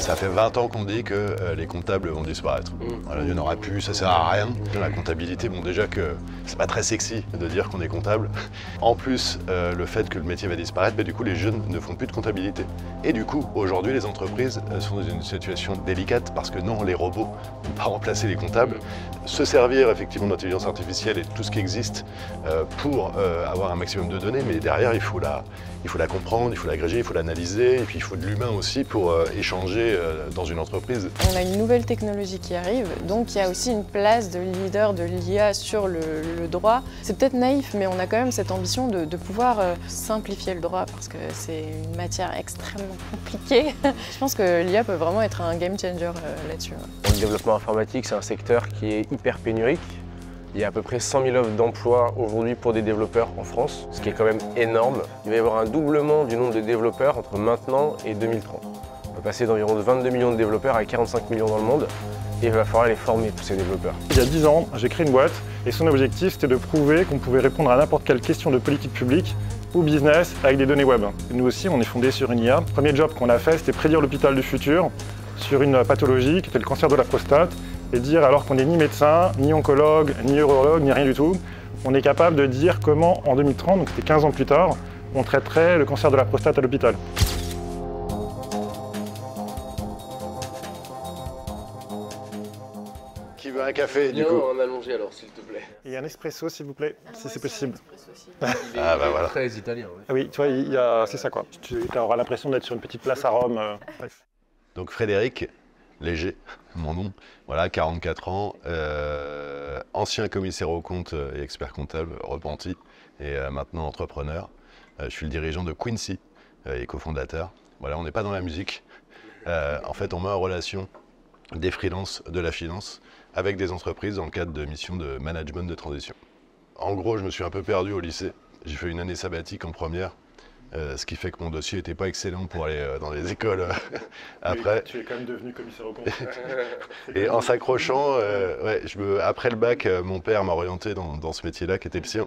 Ça fait 20 ans qu'on dit que les comptables vont disparaître. Voilà, il n'y en aura plus, ça sert à rien. La comptabilité, bon déjà que c'est pas très sexy de dire qu'on est comptable. En plus, le fait que le métier va disparaître, du coup les jeunes ne font plus de comptabilité. Et du coup, aujourd'hui, les entreprises sont dans une situation délicate parce que non, les robots ne vont pas remplacer les comptables. Se servir effectivement d'intelligence artificielle et de tout ce qui existe pour avoir un maximum de données, mais derrière, il faut la comprendre, il faut l'agréger, il faut l'analyser, et puis il faut de l'humain aussi pour échanger dans une entreprise. On a une nouvelle technologie qui arrive, donc il y a aussi une place de leader de l'IA sur le droit. C'est peut-être naïf, mais on a quand même cette ambition de pouvoir simplifier le droit, parce que c'est une matière extrêmement compliquée. Je pense que l'IA peut vraiment être un game changer là-dessus. Le développement informatique, c'est un secteur qui est hyper pénurique. Il y a à peu près 100 000 offres d'emploi aujourd'hui pour des développeurs en France, ce qui est quand même énorme. Il va y avoir un doublement du nombre de développeurs entre maintenant et 2030. On va passer d'environ 22 millions de développeurs à 45 millions dans le monde et il va falloir les former, tous ces développeurs. Il y a 10 ans, j'ai créé une boîte et son objectif c'était de prouver qu'on pouvait répondre à n'importe quelle question de politique publique ou business avec des données web. Nous aussi, on est fondé sur une IA. Le premier job qu'on a fait, c'était prédire l'hôpital du futur sur une pathologie qui était le cancer de la prostate. Et dire, alors qu'on n'est ni médecin, ni oncologue, ni urologue, ni rien du tout, on est capable de dire comment, en 2030, donc c'était 15 ans plus tard, on traiterait le cancer de la prostate à l'hôpital. Qui veut un café, du coup? Un allongé alors, s'il te plaît. Et un espresso, s'il vous plaît, si c'est possible. Ah bah voilà. Très italien. Ah oui, tu vois, c'est ça quoi. Tu auras l'impression d'être sur une petite place à Rome. Bref. Donc Frédéric Léger, mon nom, voilà, 44 ans, ancien commissaire aux comptes et expert comptable repenti, et maintenant entrepreneur. Je suis le dirigeant de Quincy et cofondateur. Voilà, on n'est pas dans la musique. En fait, on met en relation des freelances de la finance avec des entreprises dans le cadre de missions de management de transition. En gros, je me suis un peu perdu au lycée. J'ai fait une année sabbatique en première. Ce qui fait que mon dossier n'était pas excellent pour aller dans les écoles après. Tu es quand même devenu commissaire aux comptes. Et en s'accrochant, après le bac, mon père m'a orienté dans ce métier-là qui était le sien.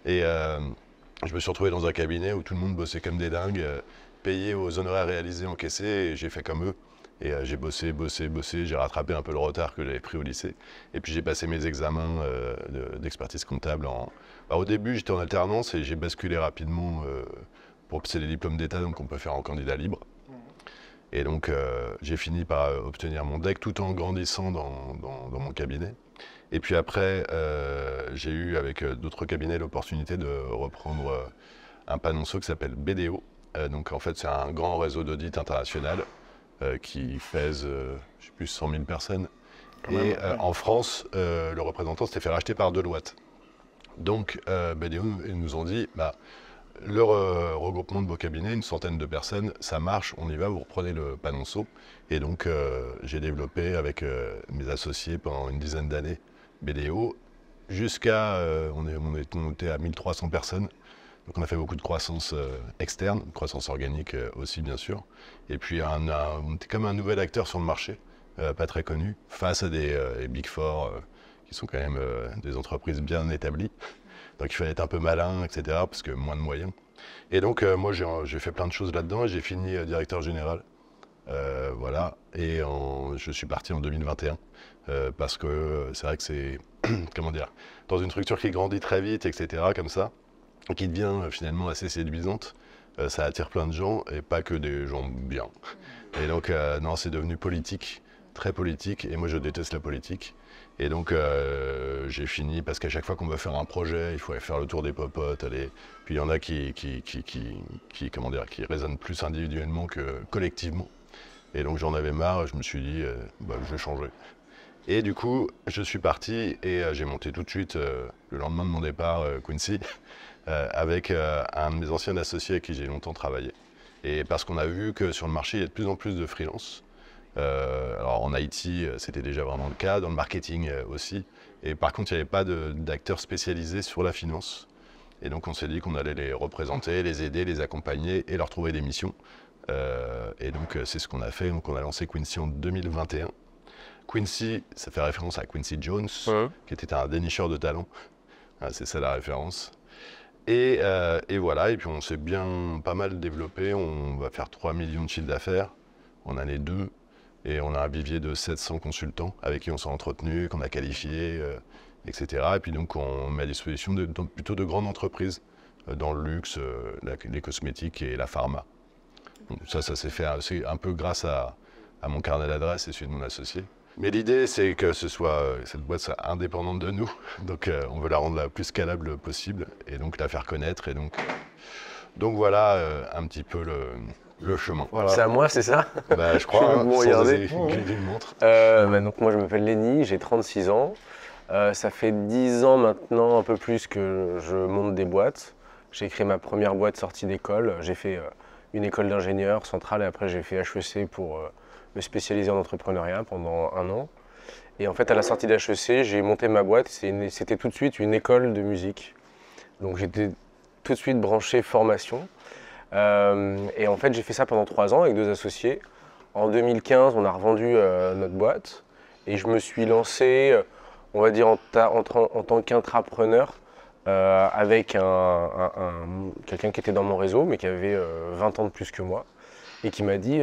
Et je me suis retrouvé dans un cabinet où tout le monde bossait comme des dingues, payé aux honoraires réalisés, encaissés, et j'ai fait comme eux. Et j'ai bossé, j'ai rattrapé un peu le retard que j'avais pris au lycée. Et puis j'ai passé mes examens d'expertise comptable. Au début, j'étais en alternance et j'ai basculé rapidement c'est des diplômes d'État, donc on peut faire en candidat libre. Et donc j'ai fini par obtenir mon DEC tout en grandissant dans mon cabinet. Et puis après, j'ai eu avec d'autres cabinets l'opportunité de reprendre un panonceau qui s'appelle BDO. Donc en fait, c'est un grand réseau d'audit international qui pèse, je sais plus, 100 000 personnes. Et en France, le représentant s'était fait racheter par Deloitte. Donc BDO nous ont dit, le regroupement de vos cabinets, une centaine de personnes, ça marche, on y va, vous reprenez le panonceau. Et donc j'ai développé avec mes associés pendant une dizaine d'années BDO, jusqu'à, on est monté à 1300 personnes. Donc on a fait beaucoup de croissance externe, croissance organique aussi bien sûr. Et puis on était comme un nouvel acteur sur le marché, pas très connu, face à des Big Four qui sont quand même des entreprises bien établies. Donc il fallait être un peu malin, etc., parce que moins de moyens. Et donc moi j'ai fait plein de choses là-dedans et j'ai fini directeur général. Voilà, et je suis parti en 2021 parce que c'est vrai que c'est, comment dire, dans une structure qui grandit très vite, etc., comme ça, et qui devient finalement assez séduisante, ça attire plein de gens et pas que des gens bien. Et donc non, c'est devenu politique, très politique, et moi je déteste la politique. Et donc j'ai fini, parce qu'à chaque fois qu'on veut faire un projet, il faut aller faire le tour des popotes, puis il y en a qui résonnent plus individuellement que collectivement. Et donc j'en avais marre, je me suis dit, je vais changer. Et du coup, je suis parti et j'ai monté tout de suite, le lendemain de mon départ, Quincy, avec un de mes anciens associés avec qui j'ai longtemps travaillé. Et parce qu'on a vu que sur le marché, il y a de plus en plus de freelance. Alors en IT, c'était déjà vraiment le cas, dans le marketing aussi. Et par contre, il n'y avait pas d'acteurs spécialisés sur la finance. Et donc on s'est dit qu'on allait les représenter, les aider, les accompagner et leur trouver des missions. Et donc c'est ce qu'on a fait. Donc on a lancé Quincy en 2021. Quincy, ça fait référence à Quincy Jones, qui était un dénicheur de talent. C'est ça la référence. Et voilà, et puis on s'est pas mal développé. On va faire 3 millions de chiffres d'affaires en année 2. Et on a un vivier de 700 consultants avec qui on s'est entretenu, qu'on a qualifiés, etc. Et puis donc on met à disposition plutôt de grandes entreprises dans le luxe, les cosmétiques et la pharma. Donc ça s'est fait un peu grâce à mon carnet d'adresses et celui de mon associé. Mais l'idée, c'est que cette boîte soit indépendante de nous. Donc on veut la rendre la plus scalable possible et donc la faire connaître. Et donc voilà un petit peu le chemin. Voilà. C'est à moi, c'est ça? Bah, je crois, Vous regardez. Une montre. Donc moi je m'appelle Lenny, j'ai 36 ans. Ça fait 10 ans maintenant, un peu plus, que je monte des boîtes. J'ai créé ma première boîte sortie d'école. J'ai fait une école d'ingénieur centrale et après j'ai fait HEC pour me spécialiser en entrepreneuriat pendant 1 an. Et en fait à la sortie d'HEC, j'ai monté ma boîte. C'était tout de suite une école de musique. Donc j'étais tout de suite branché formation. Et en fait j'ai fait ça pendant 3 ans avec 2 associés. En 2015, on a revendu notre boîte et je me suis lancé, on va dire en tant qu'intrapreneur, avec quelqu'un qui était dans mon réseau mais qui avait 20 ans de plus que moi et qui m'a dit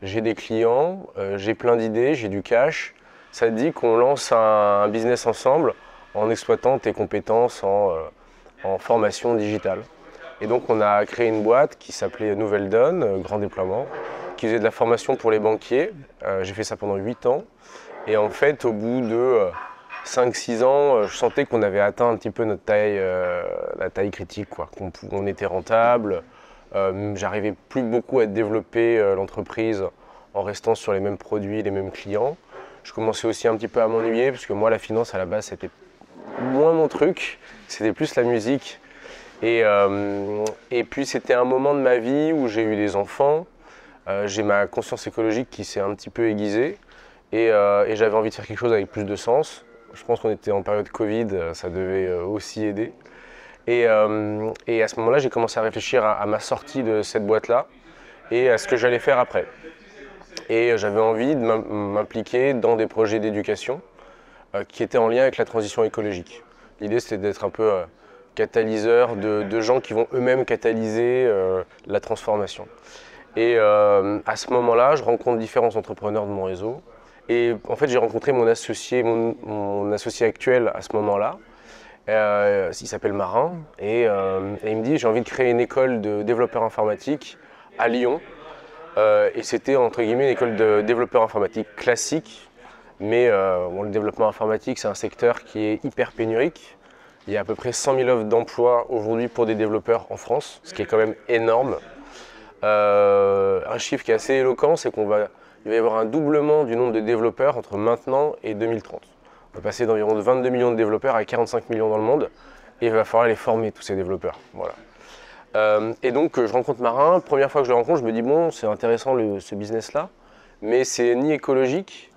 j'ai des clients, j'ai plein d'idées, j'ai du cash, ça te dit qu'on lance un business ensemble en exploitant tes compétences en formation digitale. Et donc on a créé une boîte qui s'appelait Nouvelle Donne, grand déploiement, qui faisait de la formation pour les banquiers. J'ai fait ça pendant 8 ans et en fait au bout de 5-6 ans, je sentais qu'on avait atteint un petit peu notre taille, la taille critique, quoi. On était rentable, j'arrivais plus beaucoup à développer l'entreprise en restant sur les mêmes produits, les mêmes clients. Je commençais aussi un petit peu à m'ennuyer parce que moi la finance à la base c'était moins mon truc, c'était plus la musique. Et puis c'était un moment de ma vie où j'ai eu des enfants, j'ai ma conscience écologique qui s'est un petit peu aiguisée et j'avais envie de faire quelque chose avec plus de sens. Je pense qu'on était en période Covid, ça devait aussi aider. Et à ce moment-là, j'ai commencé à réfléchir à ma sortie de cette boîte-là et à ce que j'allais faire après. Et j'avais envie de m'impliquer dans des projets d'éducation qui étaient en lien avec la transition écologique. L'idée, c'était d'être un peu catalyseur de gens qui vont eux-mêmes catalyser la transformation. Et à ce moment-là, je rencontre différents entrepreneurs de mon réseau. Et en fait, j'ai rencontré mon associé actuel à ce moment-là. Il s'appelle Marin. Et il me dit, j'ai envie de créer une école de développeurs informatiques à Lyon. Et c'était, entre guillemets, une école de développeurs informatiques classique. Mais le développement informatique, c'est un secteur qui est hyper pénurique. Il y a à peu près 100 000 offres d'emploi aujourd'hui pour des développeurs en France, ce qui est quand même énorme. Un chiffre qui est assez éloquent, c'est qu'il va y avoir un doublement du nombre de développeurs entre maintenant et 2030. On va passer d'environ 22 millions de développeurs à 45 millions dans le monde et il va falloir les former, tous ces développeurs. Voilà. Et donc je rencontre Marin, première fois que je le rencontre, je me dis bon, c'est intéressant ce business-là, mais c'est ni écologique,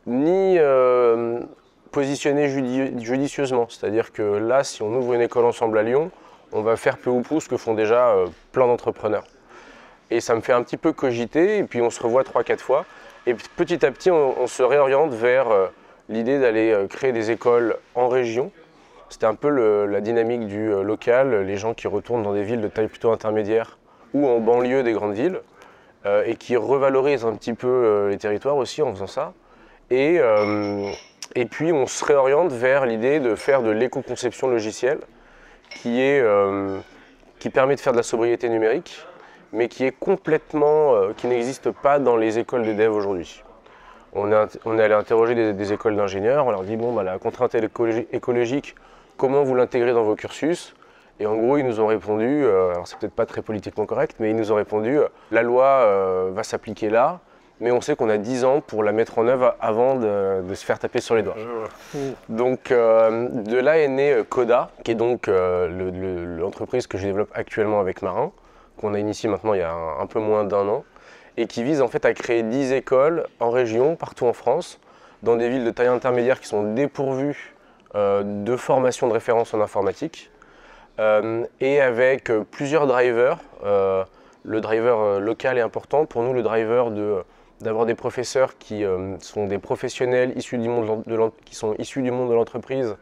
ni positionné judicieusement. C'est-à-dire que là, si on ouvre une école ensemble à Lyon, on va faire peu ou prou ce que font déjà plein d'entrepreneurs. Et ça me fait un petit peu cogiter, et puis on se revoit 3-4 fois. Et petit à petit, on se réoriente vers l'idée d'aller créer des écoles en région. C'était un peu la dynamique du local, les gens qui retournent dans des villes de taille plutôt intermédiaire ou en banlieue des grandes villes, et qui revalorisent un petit peu les territoires aussi en faisant ça. Et puis on se réoriente vers l'idée de faire de l'éco-conception logicielle, qui permet de faire de la sobriété numérique, mais qui est qui n'existe pas dans les écoles de dev aujourd'hui. On est allé interroger des écoles d'ingénieurs, on leur dit bon, la contrainte écologique, comment vous l'intégrez dans vos cursus? Et en gros, ils nous ont répondu, alors c'est peut-être pas très politiquement correct, mais ils nous ont répondu la loi va s'appliquer là, mais on sait qu'on a 10 ans pour la mettre en œuvre avant de se faire taper sur les doigts. Donc de là est né Coda, qui est donc l'entreprise que je développe actuellement avec Marin, qu'on a initié maintenant il y a un peu moins d'1 an, et qui vise en fait à créer 10 écoles en région, partout en France, dans des villes de taille intermédiaire qui sont dépourvues de formation de référence en informatique, et avec plusieurs drivers. Le driver local est important, pour nous le driver d'avoir des professeurs qui sont des professionnels issus du monde de l'entreprise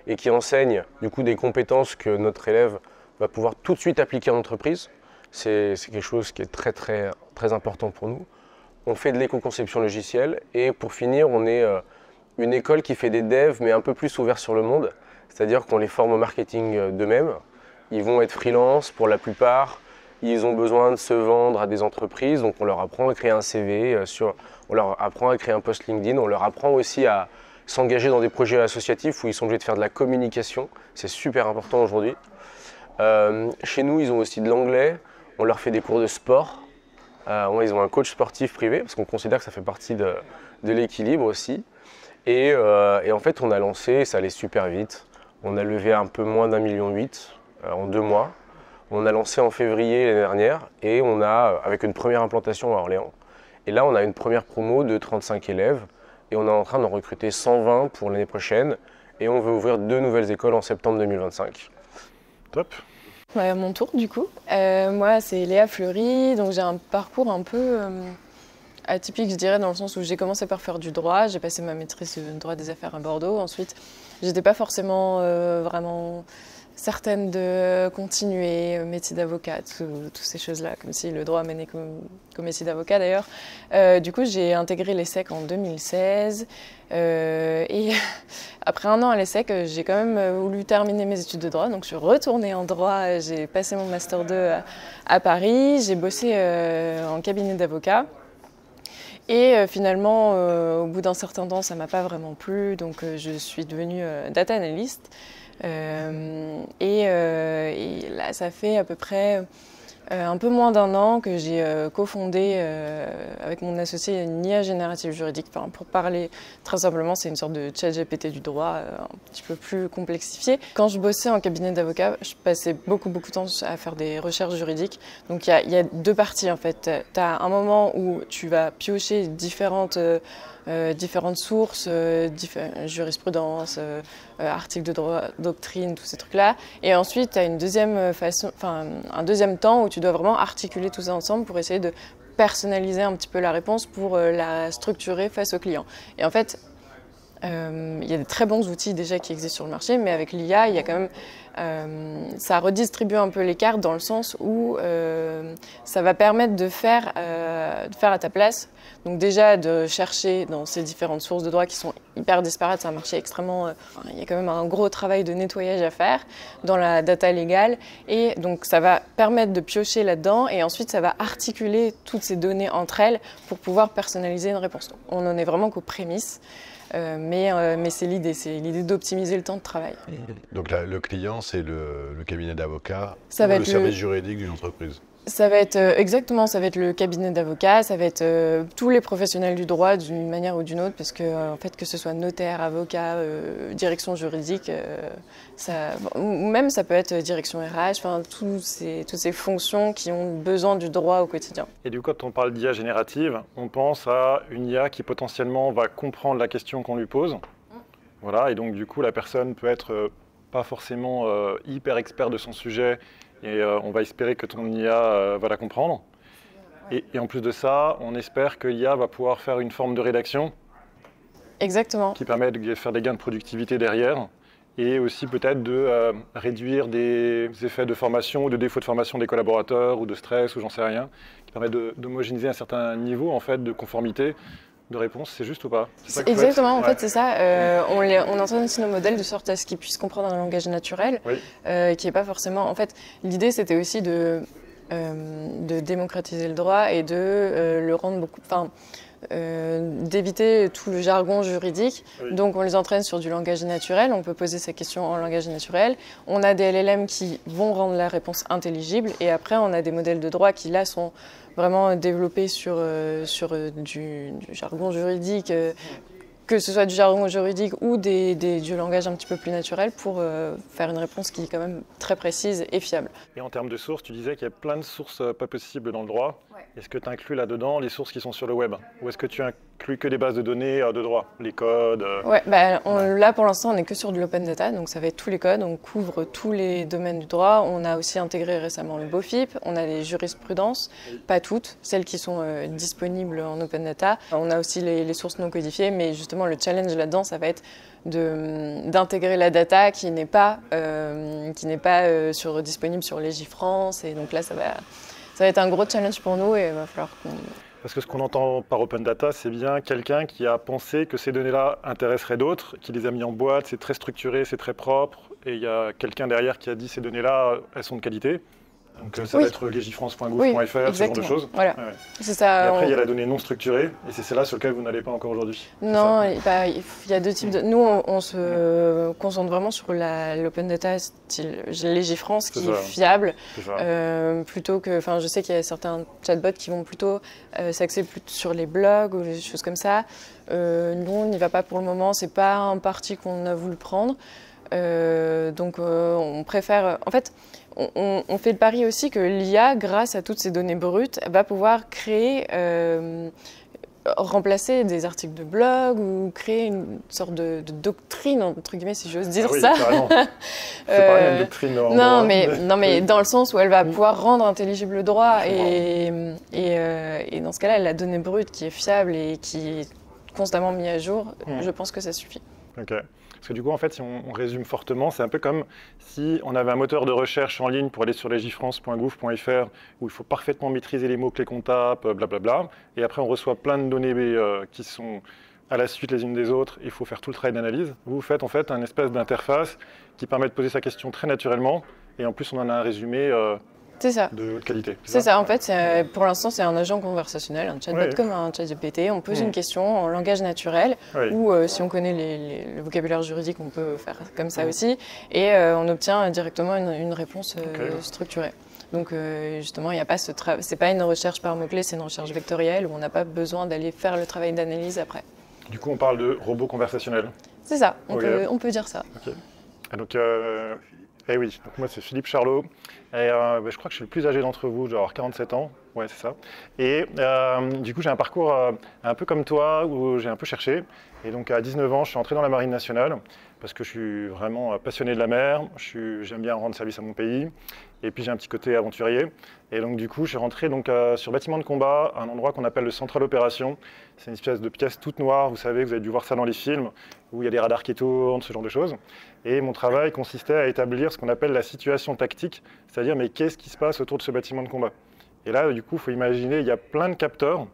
et qui enseignent du coup des compétences que notre élève va pouvoir tout de suite appliquer en entreprise. C'est quelque chose qui est très important pour nous. on fait de l'éco-conception logicielle et pour finir, on est une école qui fait des devs mais un peu plus ouvert sur le monde. C'est-à-dire qu'on les forme au marketing d'eux-mêmes. Ils vont être freelance pour la plupart. Ils ont besoin de se vendre à des entreprises, donc on leur apprend à créer un CV, on leur apprend à créer un post LinkedIn, on leur apprend aussi à s'engager dans des projets associatifs où ils sont obligés de faire de la communication. C'est super important aujourd'hui. Chez nous, ils ont aussi de l'anglais. On leur fait des cours de sport. Ils ont un coach sportif privé parce qu'on considère que ça fait partie de l'équilibre aussi. Et en fait, on a lancé, ça allait super vite. On a levé un peu moins d'1,8 million en 2 mois. On a lancé en février l'année dernière et on a, avec une première implantation à Orléans. Et là, on a une première promo de 35 élèves et on est en train d'en recruter 120 pour l'année prochaine. Et on veut ouvrir 2 nouvelles écoles en septembre 2025. Top. À mon tour du coup. Moi c'est Léa Fleury, donc j'ai un parcours un peu atypique je dirais dans le sens où j'ai commencé par faire du droit, j'ai passé ma maîtrise de droit des affaires à Bordeaux, ensuite j'étais pas forcément vraiment certaine de continuer métier d'avocat, toutes ces choses-là, comme si le droit menait comme métier d'avocat d'ailleurs. Du coup, j'ai intégré l'ESSEC en 2016 et après 1 an à l'ESSEC, j'ai quand même voulu terminer mes études de droit, donc je suis retournée en droit, j'ai passé mon Master 2 à Paris, j'ai bossé en cabinet d'avocat. Et finalement, au bout d'un certain temps, ça ne m'a pas vraiment plu, donc je suis devenue data analyst. Et là, ça fait à peu près un peu moins d'1 an que j'ai cofondé avec mon associé une IA générative juridique. Enfin, pour parler très simplement, c'est une sorte de ChatGPT du droit, un petit peu plus complexifié. Quand je bossais en cabinet d'avocat, je passais beaucoup de temps à faire des recherches juridiques. Donc il y a 2 parties en fait. Tu as un moment où tu vas piocher différentes sources, jurisprudence, articles de droit, doctrine, tous ces trucs-là. Et ensuite, tu as un deuxième temps où tu dois vraiment articuler tout ça ensemble pour essayer de personnaliser un petit peu la réponse pour la structurer face au client. Et en fait, il y a des très bons outils déjà qui existent sur le marché, mais avec l'IA, il y a quand même ça redistribue un peu les cartes dans le sens où ça va permettre de faire à ta place. Donc déjà de chercher dans ces différentes sources de droit qui sont hyper disparates, c'est un marché extrêmement... il y a quand même un gros travail de nettoyage à faire dans la data légale et donc ça va permettre de piocher là-dedans et ensuite ça va articuler toutes ces données entre elles pour pouvoir personnaliser une réponse. On en est vraiment qu'aux prémices. Mais c'est l'idée d'optimiser le temps de travail. Donc là, le client, c'est le cabinet d'avocat ou le service juridique d'une entreprise? Ça va être exactement, ça va être le cabinet d'avocats, ça va être tous les professionnels du droit d'une manière ou d'une autre, parce que en fait que ce soit notaire, avocat, direction juridique, ou même ça peut être direction RH, enfin toutes ces fonctions qui ont besoin du droit au quotidien. Et du coup, quand on parle d'IA générative, on pense à une IA qui potentiellement va comprendre la question qu'on lui pose. Voilà, et donc du coup, la personne peut être pas forcément hyper expert de son sujet. Et on va espérer que ton IA va la comprendre. Et en plus de ça, on espère que l'IA va pouvoir faire une forme de rédaction. Exactement. Qui permet de faire des gains de productivité derrière. Et aussi peut-être de réduire des effets de formation ou de défaut de formation des collaborateurs ou de stress ou j'en sais rien. Qui permet d'homogénéiser un certain niveau en fait, de conformité. De réponse, c'est juste ou pas? Exactement, en fait c'est ça. On entraîne aussi nos modèles de sorte à ce qu'ils puissent comprendre un langage naturel, oui. Qui n'est pas forcément... En fait, l'idée c'était aussi de démocratiser le droit et de le rendre beaucoup... d'éviter tout le jargon juridique. Oui. Donc on les entraîne sur du langage naturel, on peut poser sa question en langage naturel. On a des LLM qui vont rendre la réponse intelligible et après on a des modèles de droit qui là sont vraiment développés sur du jargon juridique, que ce soit du jargon juridique ou du langage un petit peu plus naturel pour faire une réponse qui est quand même très précise et fiable. Et en termes de sources, tu disais qu'il y a plein de sources pas possibles dans le droit. Ouais. Est-ce que tu inclus là-dedans les sources qui sont sur le web? Ou est-ce que tu inclus que des bases de données de droit, les codes Ouais, là pour l'instant on n'est que sur du open data, donc ça va être tous les codes, on couvre tous les domaines du droit. On a aussi intégré récemment le BOFIP, on a les jurisprudences, pas toutes, celles qui sont disponibles en open data. On a aussi les sources non codifiées, mais justement le challenge là-dedans, ça va être d'intégrer la data qui n'est pas disponible sur Légifrance, et donc là ça va être un gros challenge pour nous et il va falloir qu'on... Parce que ce qu'on entend par open data, c'est bien quelqu'un qui a pensé que ces données-là intéresseraient d'autres, qui les a mis en boîte, c'est très structuré, c'est très propre, et il y a quelqu'un derrière qui a dit ces données-là, elles sont de qualité. Donc ça va être legifrance.gouv.fr, ce genre de choses. Voilà. Ouais. C'est ça. Et après, il y a la donnée non structurée, et c'est celle-là sur laquelle vous n'allez pas encore aujourd'hui. Non, il y a deux types de... Nous, on se concentre vraiment sur l'open data style Legifrance qui est fiable, plutôt que... Enfin, je sais qu'il y a certains chatbots qui vont plutôt s'axer sur les blogs ou des choses comme ça. Nous, on n'y va pas pour le moment, c'est pas un parti qu'on a voulu prendre. Donc, on préfère... En fait, on fait le pari aussi que l'IA, grâce à toutes ces données brutes, va pouvoir créer, remplacer des articles de blog ou créer une sorte de doctrine, entre guillemets, si j'ose dire ça. C'est pas une doctrine. Non, mais dans le sens où elle va pouvoir rendre intelligible le droit. Et dans ce cas-là, la donnée brute qui est fiable et qui est constamment mise à jour, je pense que ça suffit. Ok. Parce que du coup, en fait, si on résume fortement, c'est un peu comme si on avait un moteur de recherche en ligne pour aller sur legifrance.gouv.fr où il faut parfaitement maîtriser les mots-clés qu'on tape, blablabla. Et après, on reçoit plein de données qui sont à la suite les unes des autres. Il faut faire tout le travail d'analyse. Vous faites en fait un espèce d'interface qui permet de poser sa question très naturellement. Et en plus, on en a un résumé de haute qualité. C'est ça, en fait, pour l'instant, c'est un agent conversationnel, un chatbot comme un ChatGPT. On pose une question en langage naturel, ou si on connaît le vocabulaire juridique, on peut faire comme ça aussi, et on obtient directement une réponse structurée. Donc justement, il n'y a pas c'est pas une recherche par mots-clés, c'est une recherche vectorielle où on n'a pas besoin d'aller faire le travail d'analyse après. Du coup, on parle de robot conversationnel. C'est ça, on peut dire ça. Et donc, oui, donc moi c'est Philippe Charlot, et je crois que je suis le plus âgé d'entre vous, je dois avoir 47 ans, ouais c'est ça. Et du coup j'ai un parcours un peu comme toi, où j'ai un peu cherché, et donc à 19 ans je suis entré dans la Marine nationale, parce que je suis vraiment passionné de la mer, j'aime bien rendre service à mon pays, et puis j'ai un petit côté aventurier. Et donc du coup je suis rentré sur bâtiment de combat, un endroit qu'on appelle le central opération. C'est une espèce de pièce toute noire, vous savez, vous avez dû voir ça dans les films, où il y a des radars qui tournent, ce genre de choses. Et mon travail consistait à établir ce qu'on appelle la situation tactique, c'est-à-dire mais qu'est-ce qui se passe autour de ce bâtiment de combat. Et là du coup il faut imaginer, il y a plein de capteurs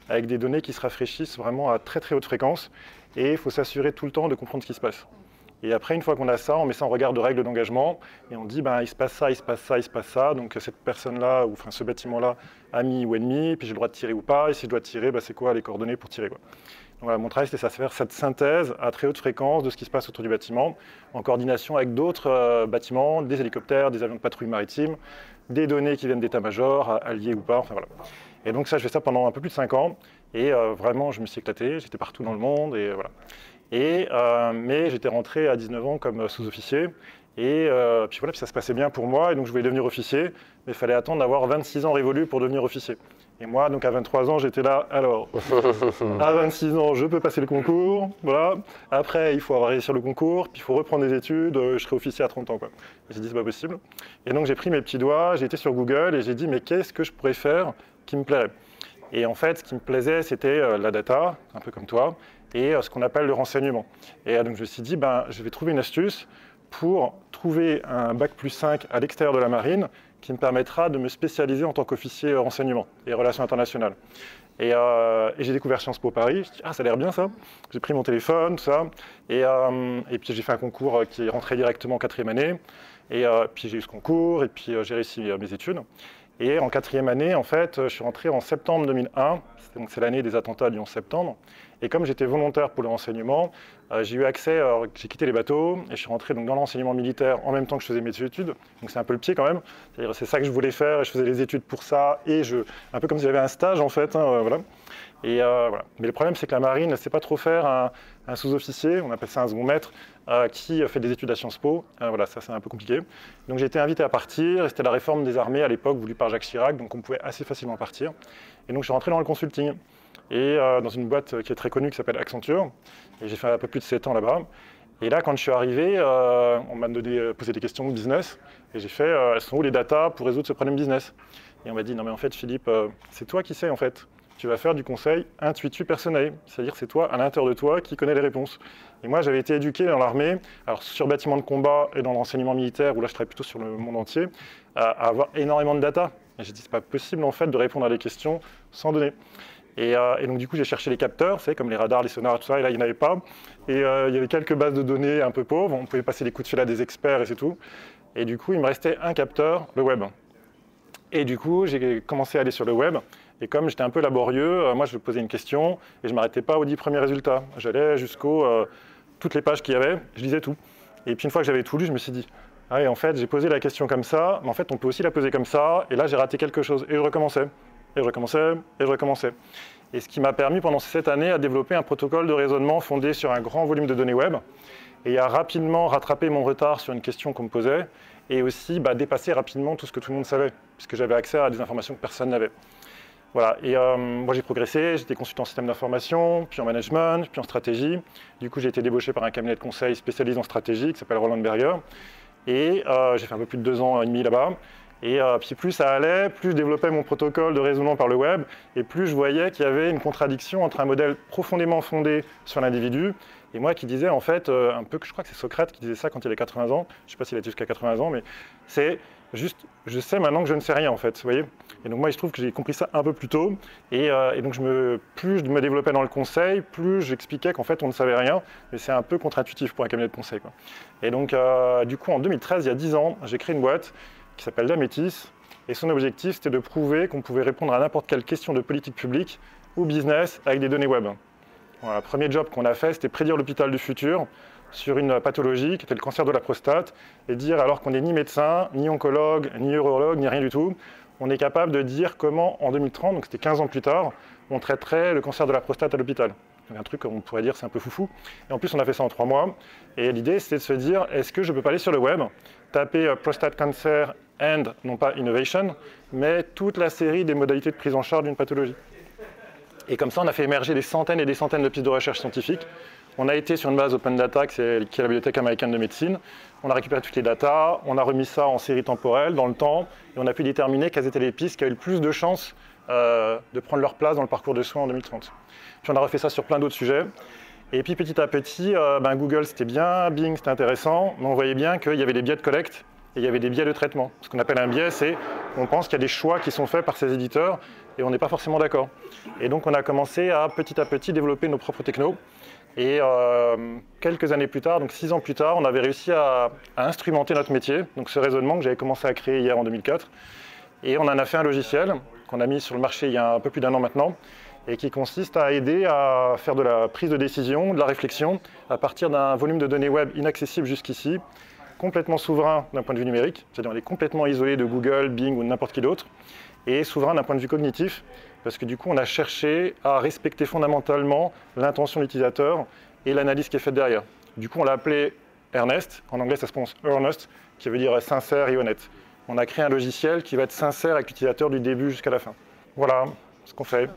avec des données qui se rafraîchissent vraiment à très très haute fréquence, et il faut s'assurer tout le temps de comprendre ce qui se passe. Et après, une fois qu'on a ça, on met ça en regard de règles d'engagement et on dit, il se passe ça, il se passe ça, il se passe ça. Donc cette personne-là, ou enfin ce bâtiment-là, ami ou ennemi, puis j'ai le droit de tirer ou pas. Et si je dois tirer, c'est quoi les coordonnées pour tirer, quoi. Donc voilà, mon travail, c'était ça, faire cette synthèse à très haute fréquence de ce qui se passe autour du bâtiment, en coordination avec d'autres bâtiments, des hélicoptères, des avions de patrouille maritime, des données qui viennent d'état-major, alliés ou pas, enfin voilà. Et donc ça, je fais ça pendant un peu plus de 5 ans. Et vraiment, je me suis éclaté, j'étais partout dans le monde, et voilà. Mais j'étais rentré à 19 ans comme sous-officier, et puis voilà, puis ça se passait bien pour moi, et donc je voulais devenir officier, mais il fallait attendre d'avoir 26 ans révolus pour devenir officier. Et moi, donc à 23 ans, j'étais là, alors, à 26 ans, je peux passer le concours, voilà. Après, il faut avoir réussi sur le concours, puis il faut reprendre des études, je serai officier à 30 ans, quoi. Et j'ai dit, c'est pas possible. Et donc j'ai pris mes petits doigts, j'ai été sur Google, et j'ai dit, mais qu'est-ce que je pourrais faire qui me plairait? Et en fait, ce qui me plaisait, c'était la data, un peu comme toi, et ce qu'on appelle le renseignement. Et donc je me suis dit, je vais trouver une astuce pour trouver un bac+5 à l'extérieur de la marine qui me permettra de me spécialiser en tant qu'officier renseignement et relations internationales. Et j'ai découvert Sciences Po Paris, je me suis dit, ça a l'air bien ça. J'ai pris mon téléphone, tout ça, et puis j'ai fait un concours qui est rentré directement en 4e année, et puis j'ai eu ce concours, et puis j'ai réussi mes études. Et en 4e année, en fait, je suis rentré en septembre 2001, donc c'est l'année des attentats du 11 septembre. Et comme j'étais volontaire pour le renseignement, j'ai eu accès, j'ai quitté les bateaux et je suis rentré donc, dans l'enseignement militaire en même temps que je faisais mes études. Donc c'est un peu le pied quand même. C'est-à-dire c'est ça que je voulais faire et je faisais les études pour ça. Et un peu comme si j'avais un stage en fait. Voilà. Et, voilà. Mais le problème c'est que la marine ne sait pas trop faire un sous-officier, on appelle ça un second maître, qui fait des études à Sciences Po. Voilà, ça c'est un peu compliqué. Donc j'ai été invité à partir et c'était la réforme des armées à l'époque voulue par Jacques Chirac. Donc on pouvait assez facilement partir. Et donc je suis rentré dans le consulting. Et dans une boîte qui est très connue qui s'appelle Accenture. Et j'ai fait un peu plus de 7 ans là-bas. Et là, quand je suis arrivé, on m'a posé des questions de business. Et j'ai fait, elles sont où les datas pour résoudre ce problème business? Et on m'a dit, non mais en fait Philippe, c'est toi qui sais en fait. Tu vas faire du conseil intuitu personnel. C'est-à-dire c'est toi, à l'intérieur de toi, qui connais les réponses. Et moi, j'avais été éduqué dans l'armée, alors sur bâtiment de combat et dans l'enseignement militaire, où là je travaille plutôt sur le monde entier, à avoir énormément de data. Et j'ai dit, c'est pas possible en fait de répondre à des questions sans données. Et donc du coup, j'ai cherché les capteurs, c'est comme les radars, les sonars, tout ça, et là, il n'y en avait pas. Et il y avait quelques bases de données un peu pauvres, on pouvait passer des coups de fil à des experts et c'est tout. Et du coup, il me restait un capteur, le web. Et du coup, j'ai commencé à aller sur le web. Et comme j'étais un peu laborieux, moi, je posais une question et je ne m'arrêtais pas aux 10 premiers résultats. J'allais jusqu'aux toutes les pages qu'il y avait, je lisais tout. Et puis une fois que j'avais tout lu, je me suis dit, ah oui, en fait, j'ai posé la question comme ça, mais en fait, on peut aussi la poser comme ça. Et là, j'ai raté quelque chose. Et je recommençais. Et je recommençais. Et je recommençais. Et ce qui m'a permis pendant cette année à développer un protocole de raisonnement fondé sur un grand volume de données web et à rapidement rattraper mon retard sur une question qu'on me posait et aussi dépasser rapidement tout ce que tout le monde savait, puisque j'avais accès à des informations que personne n'avait. Voilà, et moi j'ai progressé, j'étais consultant en système d'information, puis en management, puis en stratégie. Du coup j'ai été débauché par un cabinet de conseil spécialisé en stratégie qui s'appelle Roland Berger. Et j'ai fait un peu plus de 2 ans et demi là-bas. Et puis plus ça allait, plus je développais mon protocole de raisonnement par le web, et plus je voyais qu'il y avait une contradiction entre un modèle profondément fondé sur l'individu, et moi qui disais en fait, un peu que je crois que c'est Socrate qui disait ça quand il avait 80 ans, je ne sais pas s'il a été jusqu'à 80 ans, mais c'est juste, je sais maintenant que je ne sais rien en fait, vous voyez. Et donc moi il se trouve que j'ai compris ça un peu plus tôt, et donc plus je me développais dans le conseil, plus j'expliquais qu'en fait on ne savait rien, mais c'est un peu contre-intuitif pour un cabinet de conseil, quoi. Et donc du coup en 2013, il y a 10 ans, j'ai créé une boîte qui s'appelle Dametis, et son objectif c'était de prouver qu'on pouvait répondre à n'importe quelle question de politique publique ou business avec des données web. Voilà, le premier job qu'on a fait, c'était prédire l'hôpital du futur sur une pathologie qui était le cancer de la prostate, et dire alors qu'on n'est ni médecin, ni oncologue, ni urologue, ni rien du tout, on est capable de dire comment en 2030, donc c'était 15 ans plus tard, on traiterait le cancer de la prostate à l'hôpital. Un truc qu'on pourrait dire c'est un peu foufou. Et en plus on a fait ça en 3 mois. Et l'idée c'était de se dire, est-ce que je peux pas aller sur le web, taper prostate cancer and, non pas innovation, mais toute la série des modalités de prise en charge d'une pathologie. Et comme ça on a fait émerger des centaines et des centaines de pistes de recherche scientifiques. On a été sur une base Open Data, qui est la Bibliothèque américaine de médecine. On a récupéré toutes les datas, on a remis ça en série temporelle, dans le temps, et on a pu déterminer quelles étaient les pistes qui avaient le plus de chances de prendre leur place dans le parcours de soins en 2030. Puis on a refait ça sur plein d'autres sujets. Et puis petit à petit, Google c'était bien, Bing c'était intéressant, mais on voyait bien qu'il y avait des biais de collecte et il y avait des biais de traitement. Ce qu'on appelle un biais, c'est qu'on pense qu'il y a des choix qui sont faits par ces éditeurs et on n'est pas forcément d'accord. Et donc on a commencé à petit développer nos propres technos. Et quelques années plus tard, donc 6 ans plus tard, on avait réussi à instrumenter notre métier, donc ce raisonnement que j'avais commencé à créer hier en 2004. Et on en a fait un logiciel qu'on a mis sur le marché il y a un peu plus d'1 an maintenant, et qui consiste à aider à faire de la prise de décision, de la réflexion, à partir d'un volume de données web inaccessible jusqu'ici, complètement souverain d'un point de vue numérique, c'est-à-dire on est complètement isolé de Google, Bing ou n'importe qui d'autre, et souverain d'un point de vue cognitif, parce que du coup on a cherché à respecter fondamentalement l'intention de l'utilisateur et l'analyse qui est faite derrière. Du coup on l'a appelé Earnest, en anglais ça se prononce earnest, qui veut dire sincère et honnête. On a créé un logiciel qui va être sincère avec l'utilisateur du début jusqu'à la fin. Voilà ce qu'on fait.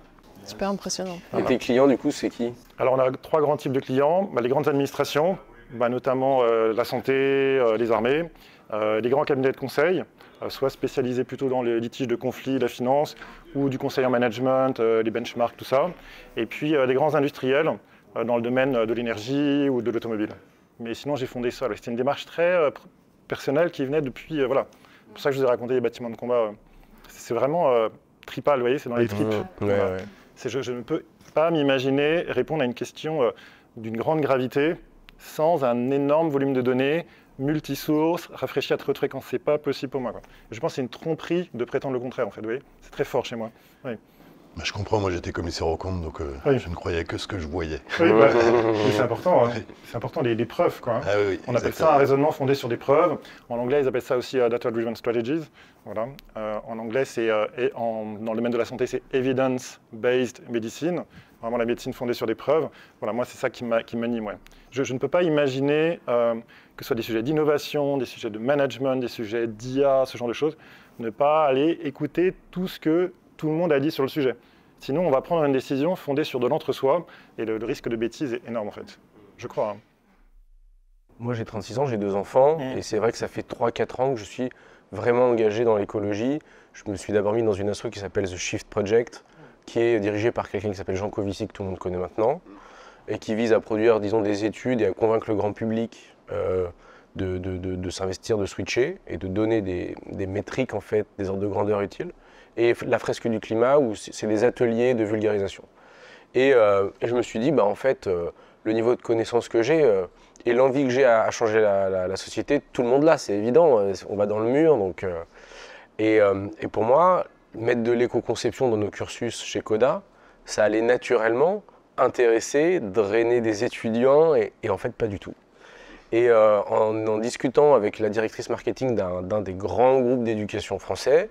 Super impressionnant. Et tes clients, du coup, c'est qui? Alors, on a 3 grands types de clients. Les grandes administrations, notamment la santé, les armées, les grands cabinets de conseil, soit spécialisés plutôt dans les litiges de conflits, la finance, ou du conseil en management, les benchmarks, tout ça. Et puis, des grands industriels dans le domaine de l'énergie ou de l'automobile. Mais sinon, j'ai fondé ça. C'était une démarche très personnelle qui venait depuis... voilà. C'est pour ça que je vous ai raconté les bâtiments de combat. C'est vraiment tripal, vous voyez, c'est dans les tripes. Ouais. Je ne peux pas m'imaginer répondre à une question d'une grande gravité sans un énorme volume de données, multisources, rafraîchi à très haute fréquence. C'est pas possible pour moi, quoi. Je pense que c'est une tromperie de prétendre le contraire, en fait. Vous voyez, c'est très fort chez moi. Oui. Je comprends, moi j'étais commissaire aux comptes, donc oui. je ne croyais que ce que je voyais. Oui, mais c'est important, hein. C'est important les preuves, quoi. Ah, oui, on appelle ça un raisonnement fondé sur des preuves. En anglais, ils appellent ça aussi Data-Driven Strategies. Voilà. En anglais, dans le domaine de la santé, c'est Evidence-Based Medicine. Vraiment la médecine fondée sur des preuves. Voilà, moi, c'est ça qui m'anime. Ouais. Je ne peux pas imaginer que ce soit des sujets d'innovation, des sujets de management, des sujets d'IA, ce genre de choses, ne pas aller écouter tout ce que tout le monde a dit sur le sujet. Sinon, on va prendre une décision fondée sur de l'entre-soi et le risque de bêtise est énorme, en fait. Je crois. Hein. Moi, j'ai 36 ans, j'ai 2 enfants, et c'est vrai que ça fait 3-4 ans que je suis vraiment engagé dans l'écologie. Je me suis d'abord mis dans une asso qui s'appelle The Shift Project, qui est dirigée par quelqu'un qui s'appelle Jean Covici, que tout le monde connaît maintenant, et qui vise à produire, disons, des études et à convaincre le grand public de s'investir, de switcher, et de donner des métriques, en fait, des ordres de grandeur utiles. et la fresque du climat, où c'est des ateliers de vulgarisation. Et je me suis dit, en fait, le niveau de connaissance que j'ai et l'envie que j'ai à changer la société, tout le monde l'a, c'est évident, on va dans le mur. Donc, et pour moi, mettre de l'éco-conception dans nos cursus chez Coda, ça allait naturellement intéresser, drainer des étudiants, et en fait pas du tout. Et en discutant avec la directrice marketing d'un des grands groupes d'éducation français,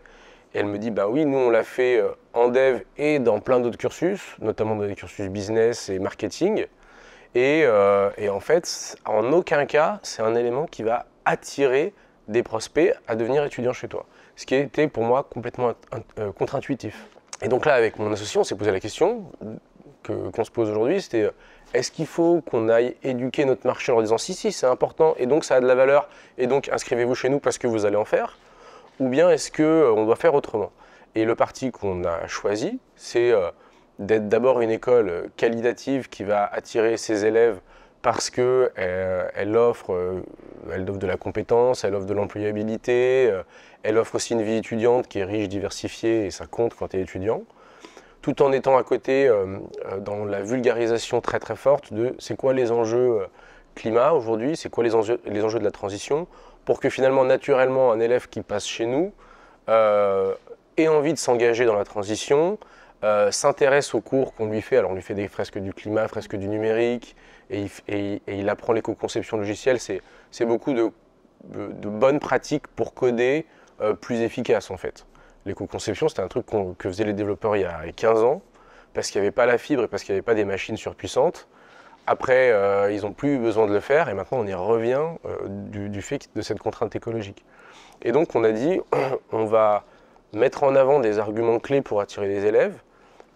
elle me dit, oui, nous on l'a fait en dev et dans plein d'autres cursus, notamment dans les cursus business et marketing. Et en fait, en aucun cas, c'est un élément qui va attirer des prospects à devenir étudiants chez toi. Ce qui était pour moi complètement contre-intuitif. Et donc là, avec mon associé, on s'est posé la question qu'on se pose aujourd'hui, c'était est-ce qu'il faut qu'on aille éduquer notre marché en leur disant si, c'est important et donc ça a de la valeur et donc inscrivez-vous chez nous parce que vous allez en faire, ou bien est-ce qu'on doit faire autrement? Et le parti qu'on a choisi, c'est d'être d'abord une école qualitative qui va attirer ses élèves parce qu'elle offre de la compétence, elle offre de l'employabilité, elle offre aussi une vie étudiante qui est riche, diversifiée, et ça compte quand tu es étudiant, tout en étant à côté dans la vulgarisation très très forte de c'est quoi les enjeux climat aujourd'hui, c'est quoi les enjeux de la transition, pour que finalement, naturellement, un élève qui passe chez nous ait envie de s'engager dans la transition, s'intéresse aux cours qu'on lui fait. Alors on lui fait des fresques du climat, fresques du numérique, et il apprend l'éco-conception logicielle. C'est beaucoup de bonnes pratiques pour coder plus efficace en fait. L'éco-conception, c'était un truc que faisaient les développeurs il y a 15 ans, parce qu'il n'y avait pas la fibre et parce qu'il n'y avait pas des machines surpuissantes. Après, ils n'ont plus eu besoin de le faire, et maintenant on y revient du fait de cette contrainte écologique. Et donc on a dit, on va mettre en avant des arguments clés pour attirer les élèves,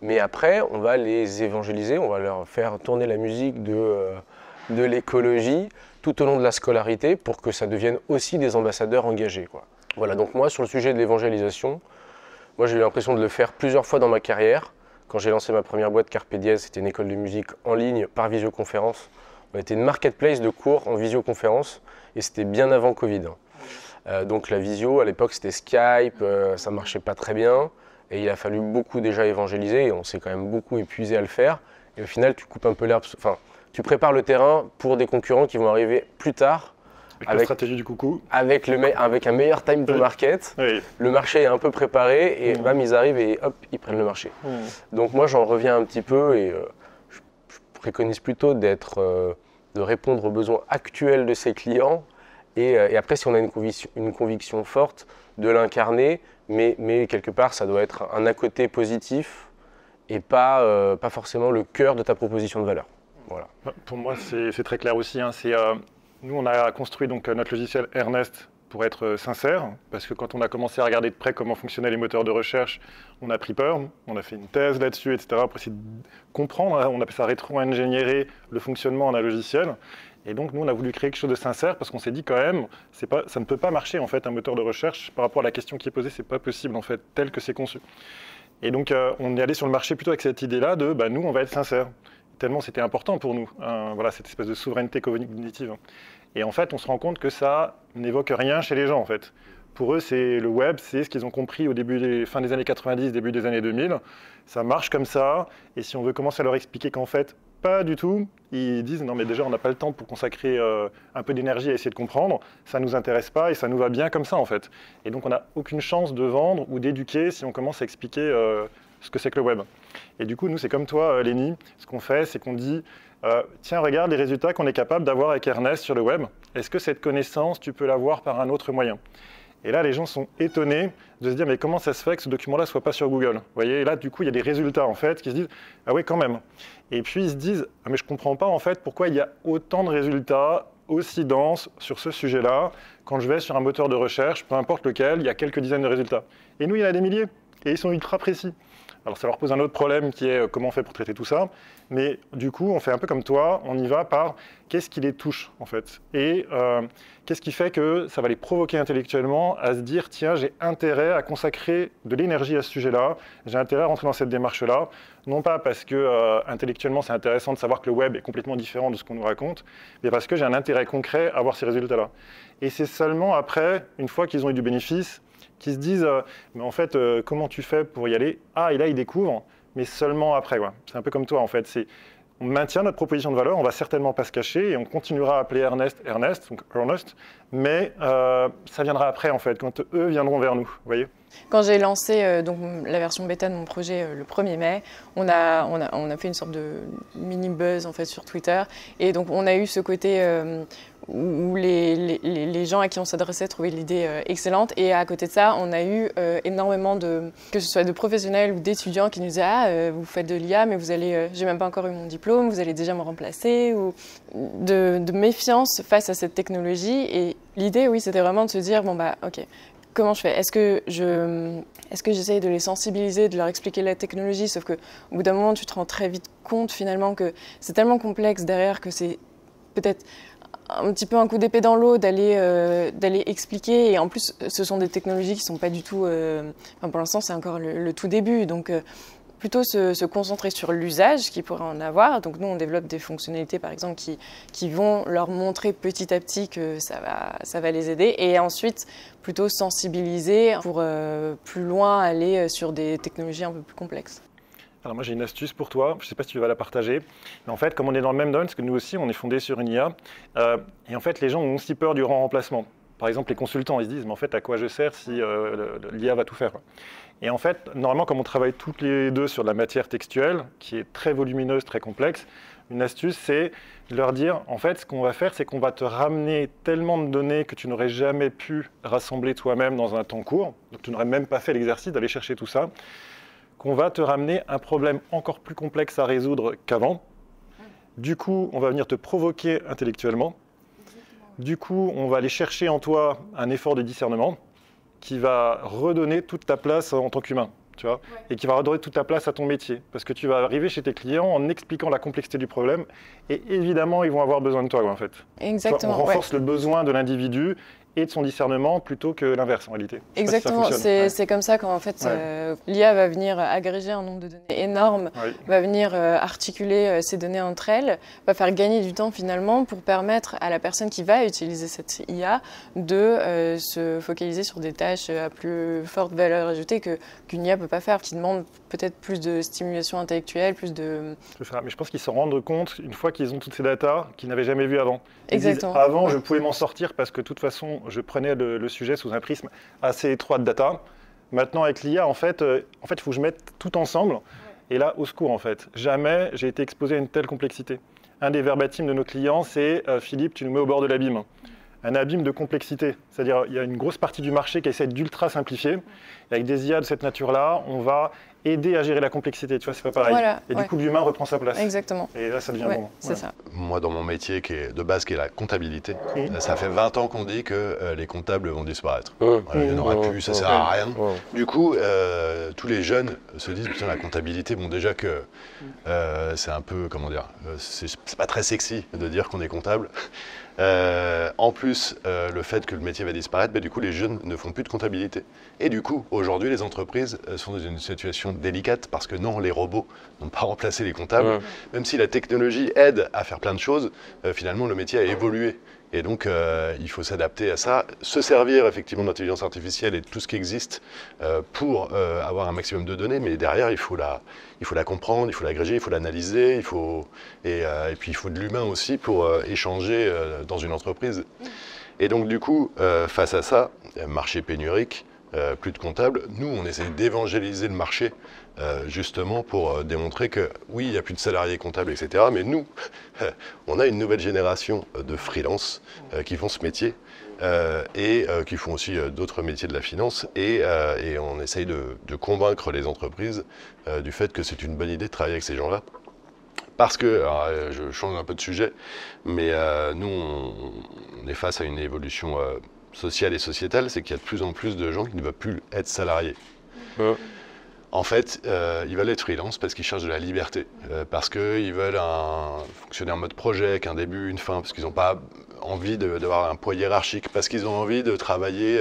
mais après on va les évangéliser, on va leur faire tourner la musique de l'écologie tout au long de la scolarité pour que ça devienne aussi des ambassadeurs engagés, quoi. Voilà, donc moi sur le sujet de l'évangélisation, moi j'ai eu l'impression de le faire plusieurs fois dans ma carrière. Quand j'ai lancé ma première boîte Carpe Diez, c'était une école de musique en ligne par visioconférence. On était une marketplace de cours en visioconférence et c'était bien avant Covid. Donc la visio, à l'époque c'était Skype, ça marchait pas très bien et il a fallu beaucoup déjà évangéliser et on s'est quand même beaucoup épuisé à le faire. Et au final, tu coupes un peu l'herbe, enfin, tu prépares le terrain pour des concurrents qui vont arriver plus tard. Avec la stratégie du coucou. Avec un meilleur time to market, oui. Le marché est un peu préparé et bam, ils arrivent et hop, ils prennent le marché. Donc moi, j'en reviens un petit peu et je préconise plutôt de répondre aux besoins actuels de ses clients et après, si on a une conviction forte, de l'incarner, mais quelque part, ça doit être un à côté positif et pas forcément le cœur de ta proposition de valeur. Voilà. Pour moi, c'est très clair aussi. Hein. Nous, on a construit donc notre logiciel Ernest pour être sincère, parce que quand on a commencé à regarder de près comment fonctionnaient les moteurs de recherche, on a pris peur, on a fait une thèse là-dessus, etc., pour essayer de comprendre, on appelle ça rétro-ingénierer le fonctionnement d'un logiciel. Et donc, nous, on a voulu créer quelque chose de sincère, parce qu'on s'est dit quand même, ça ne peut pas marcher, en fait, un moteur de recherche, par rapport à la question qui est posée, c'est pas possible, en fait, tel que c'est conçu. Et donc, on est allé sur le marché plutôt avec cette idée-là de, nous, on va être sincère. Tellement c'était important pour nous, voilà, cette espèce de souveraineté cognitive. Et en fait, on se rend compte que ça n'évoque rien chez les gens, en fait. Pour eux, c'est le web, c'est ce qu'ils ont compris au fin des années 90, début des années 2000. Ça marche comme ça, et si on veut commencer à leur expliquer qu'en fait, pas du tout, ils disent « Non, mais déjà, on n'a pas le temps pour consacrer un peu d'énergie à essayer de comprendre, ça ne nous intéresse pas et ça nous va bien comme ça, en fait. » Et donc, on n'a aucune chance de vendre ou d'éduquer si on commence à expliquer ce que c'est que le web. Et du coup, nous, c'est comme toi, Lénie, ce qu'on fait, c'est qu'on dit tiens, regarde les résultats qu'on est capable d'avoir avec Ernest sur le web. Est-ce que cette connaissance, tu peux l'avoir par un autre moyen? Et là, les gens sont étonnés de se dire mais comment ça se fait que ce document-là ne soit pas sur Google? Vous voyez, et là, du coup, il y a des résultats, en fait, qui se disent ah oui, quand même. Et puis, ils se disent ah, mais je ne comprends pas, en fait, pourquoi il y a autant de résultats aussi denses sur ce sujet-là. Quand je vais sur un moteur de recherche, peu importe lequel, il y a quelques dizaines de résultats. Et nous, il y en a des milliers. Et ils sont ultra précis. Alors ça leur pose un autre problème qui est comment on fait pour traiter tout ça. Mais du coup, on fait un peu comme toi, on y va par qu'est-ce qui les touche en fait. Et qu'est-ce qui fait que ça va les provoquer intellectuellement à se dire tiens, j'ai intérêt à consacrer de l'énergie à ce sujet-là, j'ai intérêt à rentrer dans cette démarche-là. Non pas parce que intellectuellement c'est intéressant de savoir que le web est complètement différent de ce qu'on nous raconte, mais parce que j'ai un intérêt concret à avoir ces résultats-là. Et c'est seulement après, une fois qu'ils ont eu du bénéfice, qui se disent mais en fait, comment tu fais pour y aller? Ah, et là, ils découvrent, mais seulement après. C'est un peu comme toi, en fait. On maintient notre proposition de valeur, on ne va certainement pas se cacher et on continuera à appeler Ernest, donc Ernest, mais ça viendra après, en fait, quand eux viendront vers nous, vous voyez. Quand j'ai lancé donc, la version bêta de mon projet le 1er mai, on a fait une sorte de mini buzz en fait, sur Twitter. Et donc on a eu ce côté où les gens à qui on s'adressait trouvaient l'idée excellente. Et à côté de ça, on a eu énormément que ce soit de professionnels ou d'étudiants qui nous disaient « Ah, vous faites de l'IA, mais vous allez, j'ai même pas encore eu mon diplôme, vous allez déjà me remplacer » ou de méfiance face à cette technologie. Et l'idée, oui, c'était vraiment de se dire « Bon bah ok. Comment je fais? Est-ce que j'essaye de les sensibiliser, de leur expliquer la technologie, sauf qu'au bout d'un moment, tu te rends très vite compte finalement que c'est tellement complexe derrière que c'est peut-être un petit peu un coup d'épée dans l'eau d'aller expliquer. Et en plus, ce sont des technologies qui ne sont pas du tout... pour l'instant, c'est encore le tout début. Donc, plutôt se concentrer sur l'usage qu'ils pourraient en avoir. Donc nous, on développe des fonctionnalités, par exemple, qui vont leur montrer petit à petit que ça va les aider. Et ensuite, plutôt sensibiliser pour plus loin aller sur des technologies un peu plus complexes. Alors moi, j'ai une astuce pour toi. Je ne sais pas si tu vas la partager. Mais en fait, comme on est dans le même domaine, parce que nous aussi, on est fondé sur une IA, et en fait, les gens ont aussi peur du grand remplacement. Par exemple, les consultants, ils se disent, mais en fait, à quoi je sers si l'IA va tout faire? Et en fait, normalement, comme on travaille toutes les deux sur de la matière textuelle, qui est très volumineuse, très complexe, une astuce, c'est de leur dire, en fait, ce qu'on va faire, c'est qu'on va te ramener tellement de données que tu n'aurais jamais pu rassembler toi-même dans un temps court, donc tu n'aurais même pas fait l'exercice d'aller chercher tout ça, qu'on va te ramener un problème encore plus complexe à résoudre qu'avant. Du coup, on va venir te provoquer intellectuellement. Du coup, on va aller chercher en toi un effort de discernement qui va redonner toute ta place en tant qu'humain, tu vois, et qui va redonner toute ta place à ton métier. Parce que tu vas arriver chez tes clients en expliquant la complexité du problème, et évidemment, ils vont avoir besoin de toi, en fait. Exactement. On renforce le besoin de l'individu et de son discernement plutôt que l'inverse en réalité. Exactement, c'est comme ça qu'en fait l'IA va venir agréger un nombre de données énorme, va venir articuler ces données entre elles, va faire gagner du temps finalement pour permettre à la personne qui va utiliser cette IA de se focaliser sur des tâches à plus forte valeur ajoutée qu'une IA ne peut pas faire, qui demandent peut-être plus de stimulation intellectuelle, plus de... C'est ça, mais je pense qu'ils s'en rendent compte une fois qu'ils ont toutes ces datas qu'ils n'avaient jamais vues avant. Exactement. Disent, avant, je pouvais m'en sortir parce que de toute façon, je prenais le sujet sous un prisme assez étroit de data. Maintenant, avec l'IA, en fait, il faut que je mette tout ensemble. Et là, au secours, en fait. Jamais j'ai été exposé à une telle complexité. Un des verbatims de nos clients, c'est Philippe, tu nous mets au bord de l'abîme. Un abîme de complexité. C'est-à-dire, il y a une grosse partie du marché qui essaie d'ultra simplifier. Et avec des IA de cette nature-là, on va aider à gérer la complexité. Tu vois, c'est pas pareil. Voilà, et du coup, l'humain reprend sa place. Exactement. Et là, ça devient bon. C'est ça. Moi, dans mon métier qui est de base, qui est la comptabilité, ça fait 20 ans qu'on dit que les comptables vont disparaître. Voilà, il n'y en aura plus, ça sert à rien. Du coup, tous les jeunes se disent, putain, la comptabilité, bon, déjà que c'est un peu, comment dire, c'est pas très sexy de dire qu'on est comptable. En plus, le fait que le métier va disparaître, du coup, les jeunes ne font plus de comptabilité. Et du coup, aujourd'hui, les entreprises sont dans une situation délicate parce que non, les robots n'ont pas remplacé les comptables. Même si la technologie aide à faire plein de choses, finalement, le métier a évolué. Et donc, il faut s'adapter à ça, se servir effectivement de l'intelligence artificielle et de tout ce qui existe pour avoir un maximum de données. Mais derrière, il faut la comprendre, il faut l'agréger, il faut l'analyser, et puis il faut de l'humain aussi pour échanger dans une entreprise. Et donc, du coup, face à ça, marché pénurique, plus de comptables, nous, on essaie d'évangéliser le marché justement pour démontrer que oui, il n'y a plus de salariés comptables, etc. Mais nous, on a une nouvelle génération de freelance qui font ce métier et qui font aussi d'autres métiers de la finance. Et on essaye de convaincre les entreprises du fait que c'est une bonne idée de travailler avec ces gens-là. Parce que, alors, je change un peu de sujet, mais nous, on est face à une évolution sociale et sociétale, c'est qu'il y a de plus en plus de gens qui ne veulent plus être salariés. En fait, ils veulent être freelance parce qu'ils cherchent de la liberté, parce qu'ils veulent fonctionner en mode projet, avec un début, une fin, parce qu'ils n'ont pas envie d'avoir un poids hiérarchique, parce qu'ils ont envie de travailler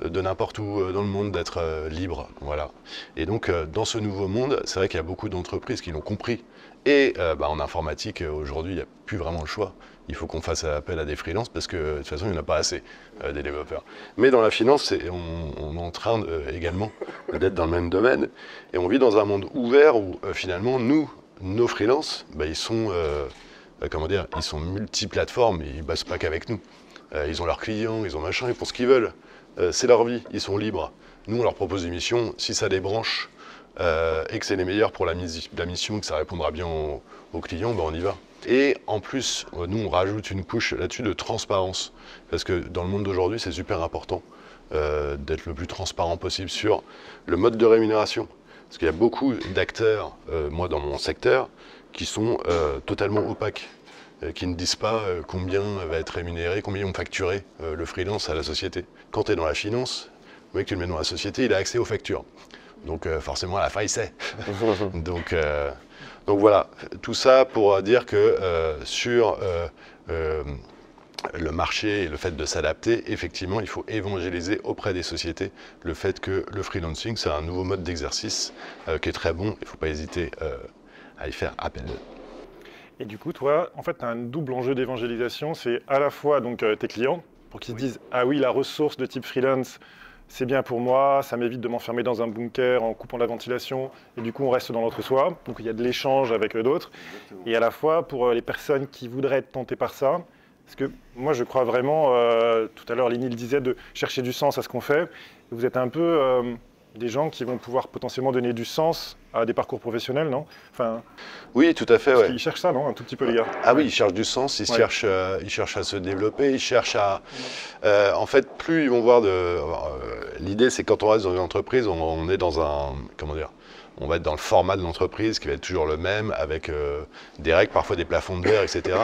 de n'importe où dans le monde, d'être libre. Voilà. Et donc, dans ce nouveau monde, c'est vrai qu'il y a beaucoup d'entreprises qui l'ont compris Et en informatique, aujourd'hui, il n'y a plus vraiment le choix. Il faut qu'on fasse appel à des freelances parce que de toute façon, il n'y en a pas assez des développeurs. Mais dans la finance, on est en train également d'être dans le même domaine. Et on vit dans un monde ouvert où finalement, nos freelances, ils sont, ils sont multiplateformes, ils ne bossent pas qu'avec nous. Ils ont leurs clients, ils ont machin, ils font ce qu'ils veulent. C'est leur vie, ils sont libres. Nous, on leur propose des missions. Si ça débranche et que c'est les meilleurs pour la mission, que ça répondra bien aux clients, on y va. Et en plus, nous, on rajoute une couche là-dessus de transparence. Parce que dans le monde d'aujourd'hui, c'est super important d'être le plus transparent possible sur le mode de rémunération. Parce qu'il y a beaucoup d'acteurs, moi dans mon secteur, qui sont totalement opaques, qui ne disent pas combien va être rémunéré, combien vont facturer le freelance à la société. Quand tu es dans la finance, le mec qui le met dans la société, il a accès aux factures. Donc forcément, à la fin, il sait. Donc voilà, tout ça pour dire que sur le marché et le fait de s'adapter, effectivement, il faut évangéliser auprès des sociétés le fait que le freelancing, c'est un nouveau mode d'exercice qui est très bon. Il ne faut pas hésiter à y faire appel. Et du coup, toi, en fait, tu as un double enjeu d'évangélisation. C'est à la fois donc, tes clients, pour qu'ils se disent « Ah oui, la ressource de type freelance, c'est bien pour moi, ça m'évite de m'enfermer dans un bunker en coupant la ventilation, et du coup, on reste dans notre soi. » Donc, il y a de l'échange avec d'autres. Et à la fois, pour les personnes qui voudraient être tentées par ça, parce que moi, je crois vraiment, tout à l'heure, Lénie le disait, de chercher du sens à ce qu'on fait. Vous êtes un peu des gens qui vont pouvoir potentiellement donner du sens à des parcours professionnels, non? Enfin, oui, tout à fait. Ouais. Ils cherchent ça, non? Un tout petit peu, les gars. Ah oui, ils cherchent du sens, ils cherchent à se développer, ils cherchent à... en fait, plus ils vont voir de... l'idée, c'est que quand on reste dans une entreprise, on est dans un... Comment dire? On va être dans le format de l'entreprise qui va être toujours le même, avec des règles, parfois des plafonds de verre, etc.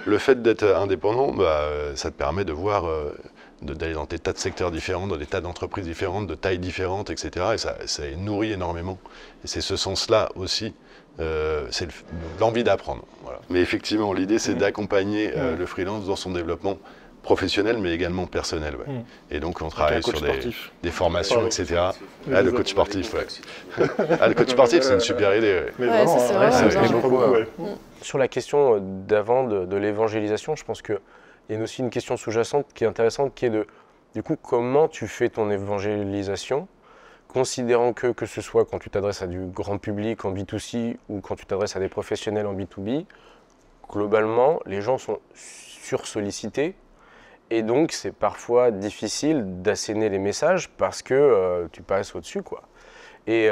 Le fait d'être indépendant, ça te permet de voir... d'aller dans des tas de secteurs différents, dans des tas d'entreprises différentes, de tailles différentes, etc. Et ça nourrit énormément. Et c'est ce sens-là aussi, c'est l'envie d'apprendre. Voilà. Mais effectivement, l'idée, c'est d'accompagner le freelance dans son développement professionnel, mais également personnel. Ouais. Et donc, on travaille sur des formations, etc. Le coach sportif, ouais. Le coach sportif, c'est une super idée. Ouais. Mais vraiment, c'est beaucoup. Sur la question d'avant de l'évangélisation, je pense que il y a aussi une question sous-jacente qui est intéressante, qui est du coup, comment tu fais ton évangélisation, considérant que ce soit quand tu t'adresses à du grand public en B2C ou quand tu t'adresses à des professionnels en B2B, globalement, les gens sont sursollicités et donc c'est parfois difficile d'asséner les messages parce que tu passes au-dessus, quoi. Et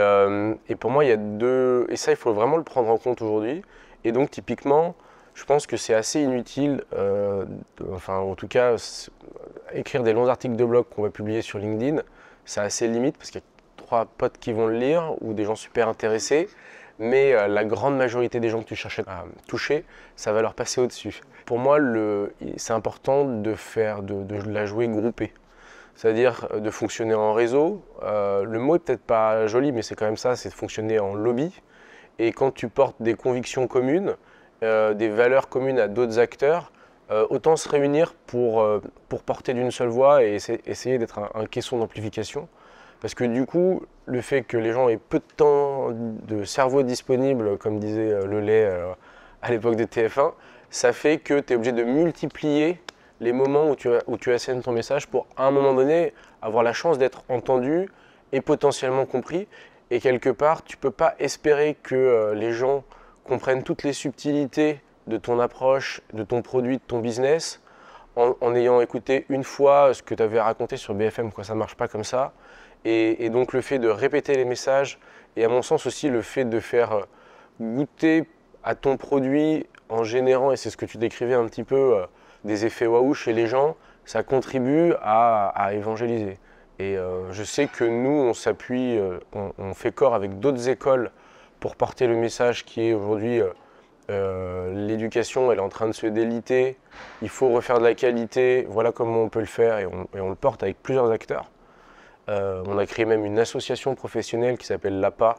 pour moi, il y a deux... Et ça, il faut vraiment le prendre en compte aujourd'hui. Et donc, typiquement, je pense que c'est assez inutile, en tout cas, écrire des longs articles de blog qu'on va publier sur LinkedIn, c'est assez limite parce qu'il y a 3 potes qui vont le lire ou des gens super intéressés, mais la grande majorité des gens que tu cherches à toucher, ça va leur passer au-dessus. Pour moi, c'est important de la jouer groupée, c'est-à-dire de fonctionner en réseau. Le mot est peut-être pas joli, mais c'est quand même ça, c'est de fonctionner en lobby. Et quand tu portes des convictions communes, des valeurs communes à d'autres acteurs, autant se réunir pour porter d'une seule voix et essayer d'être un caisson d'amplification. Parce que du coup, le fait que les gens aient peu de temps de cerveau disponible, comme disait Lelay à l'époque de TF1, ça fait que tu es obligé de multiplier les moments où tu assènes ton message pour, à un moment donné, avoir la chance d'être entendu et potentiellement compris. Et quelque part, tu ne peux pas espérer que les gens comprennent toutes les subtilités de ton approche, de ton produit, de ton business, en ayant écouté une fois ce que tu avais raconté sur BFM, quoi. Ça ne marche pas comme ça. Et donc le fait de répéter les messages, et à mon sens aussi le fait de faire goûter à ton produit en générant, et c'est ce que tu décrivais un petit peu, des effets waouh chez les gens, ça contribue à évangéliser. Et je sais que nous, on s'appuie, on fait corps avec d'autres écoles pour porter le message qui est aujourd'hui l'éducation, elle est en train de se déliter, il faut refaire de la qualité, voilà comment on peut le faire, et on le porte avec plusieurs acteurs. On a créé même une association professionnelle qui s'appelle l'APA,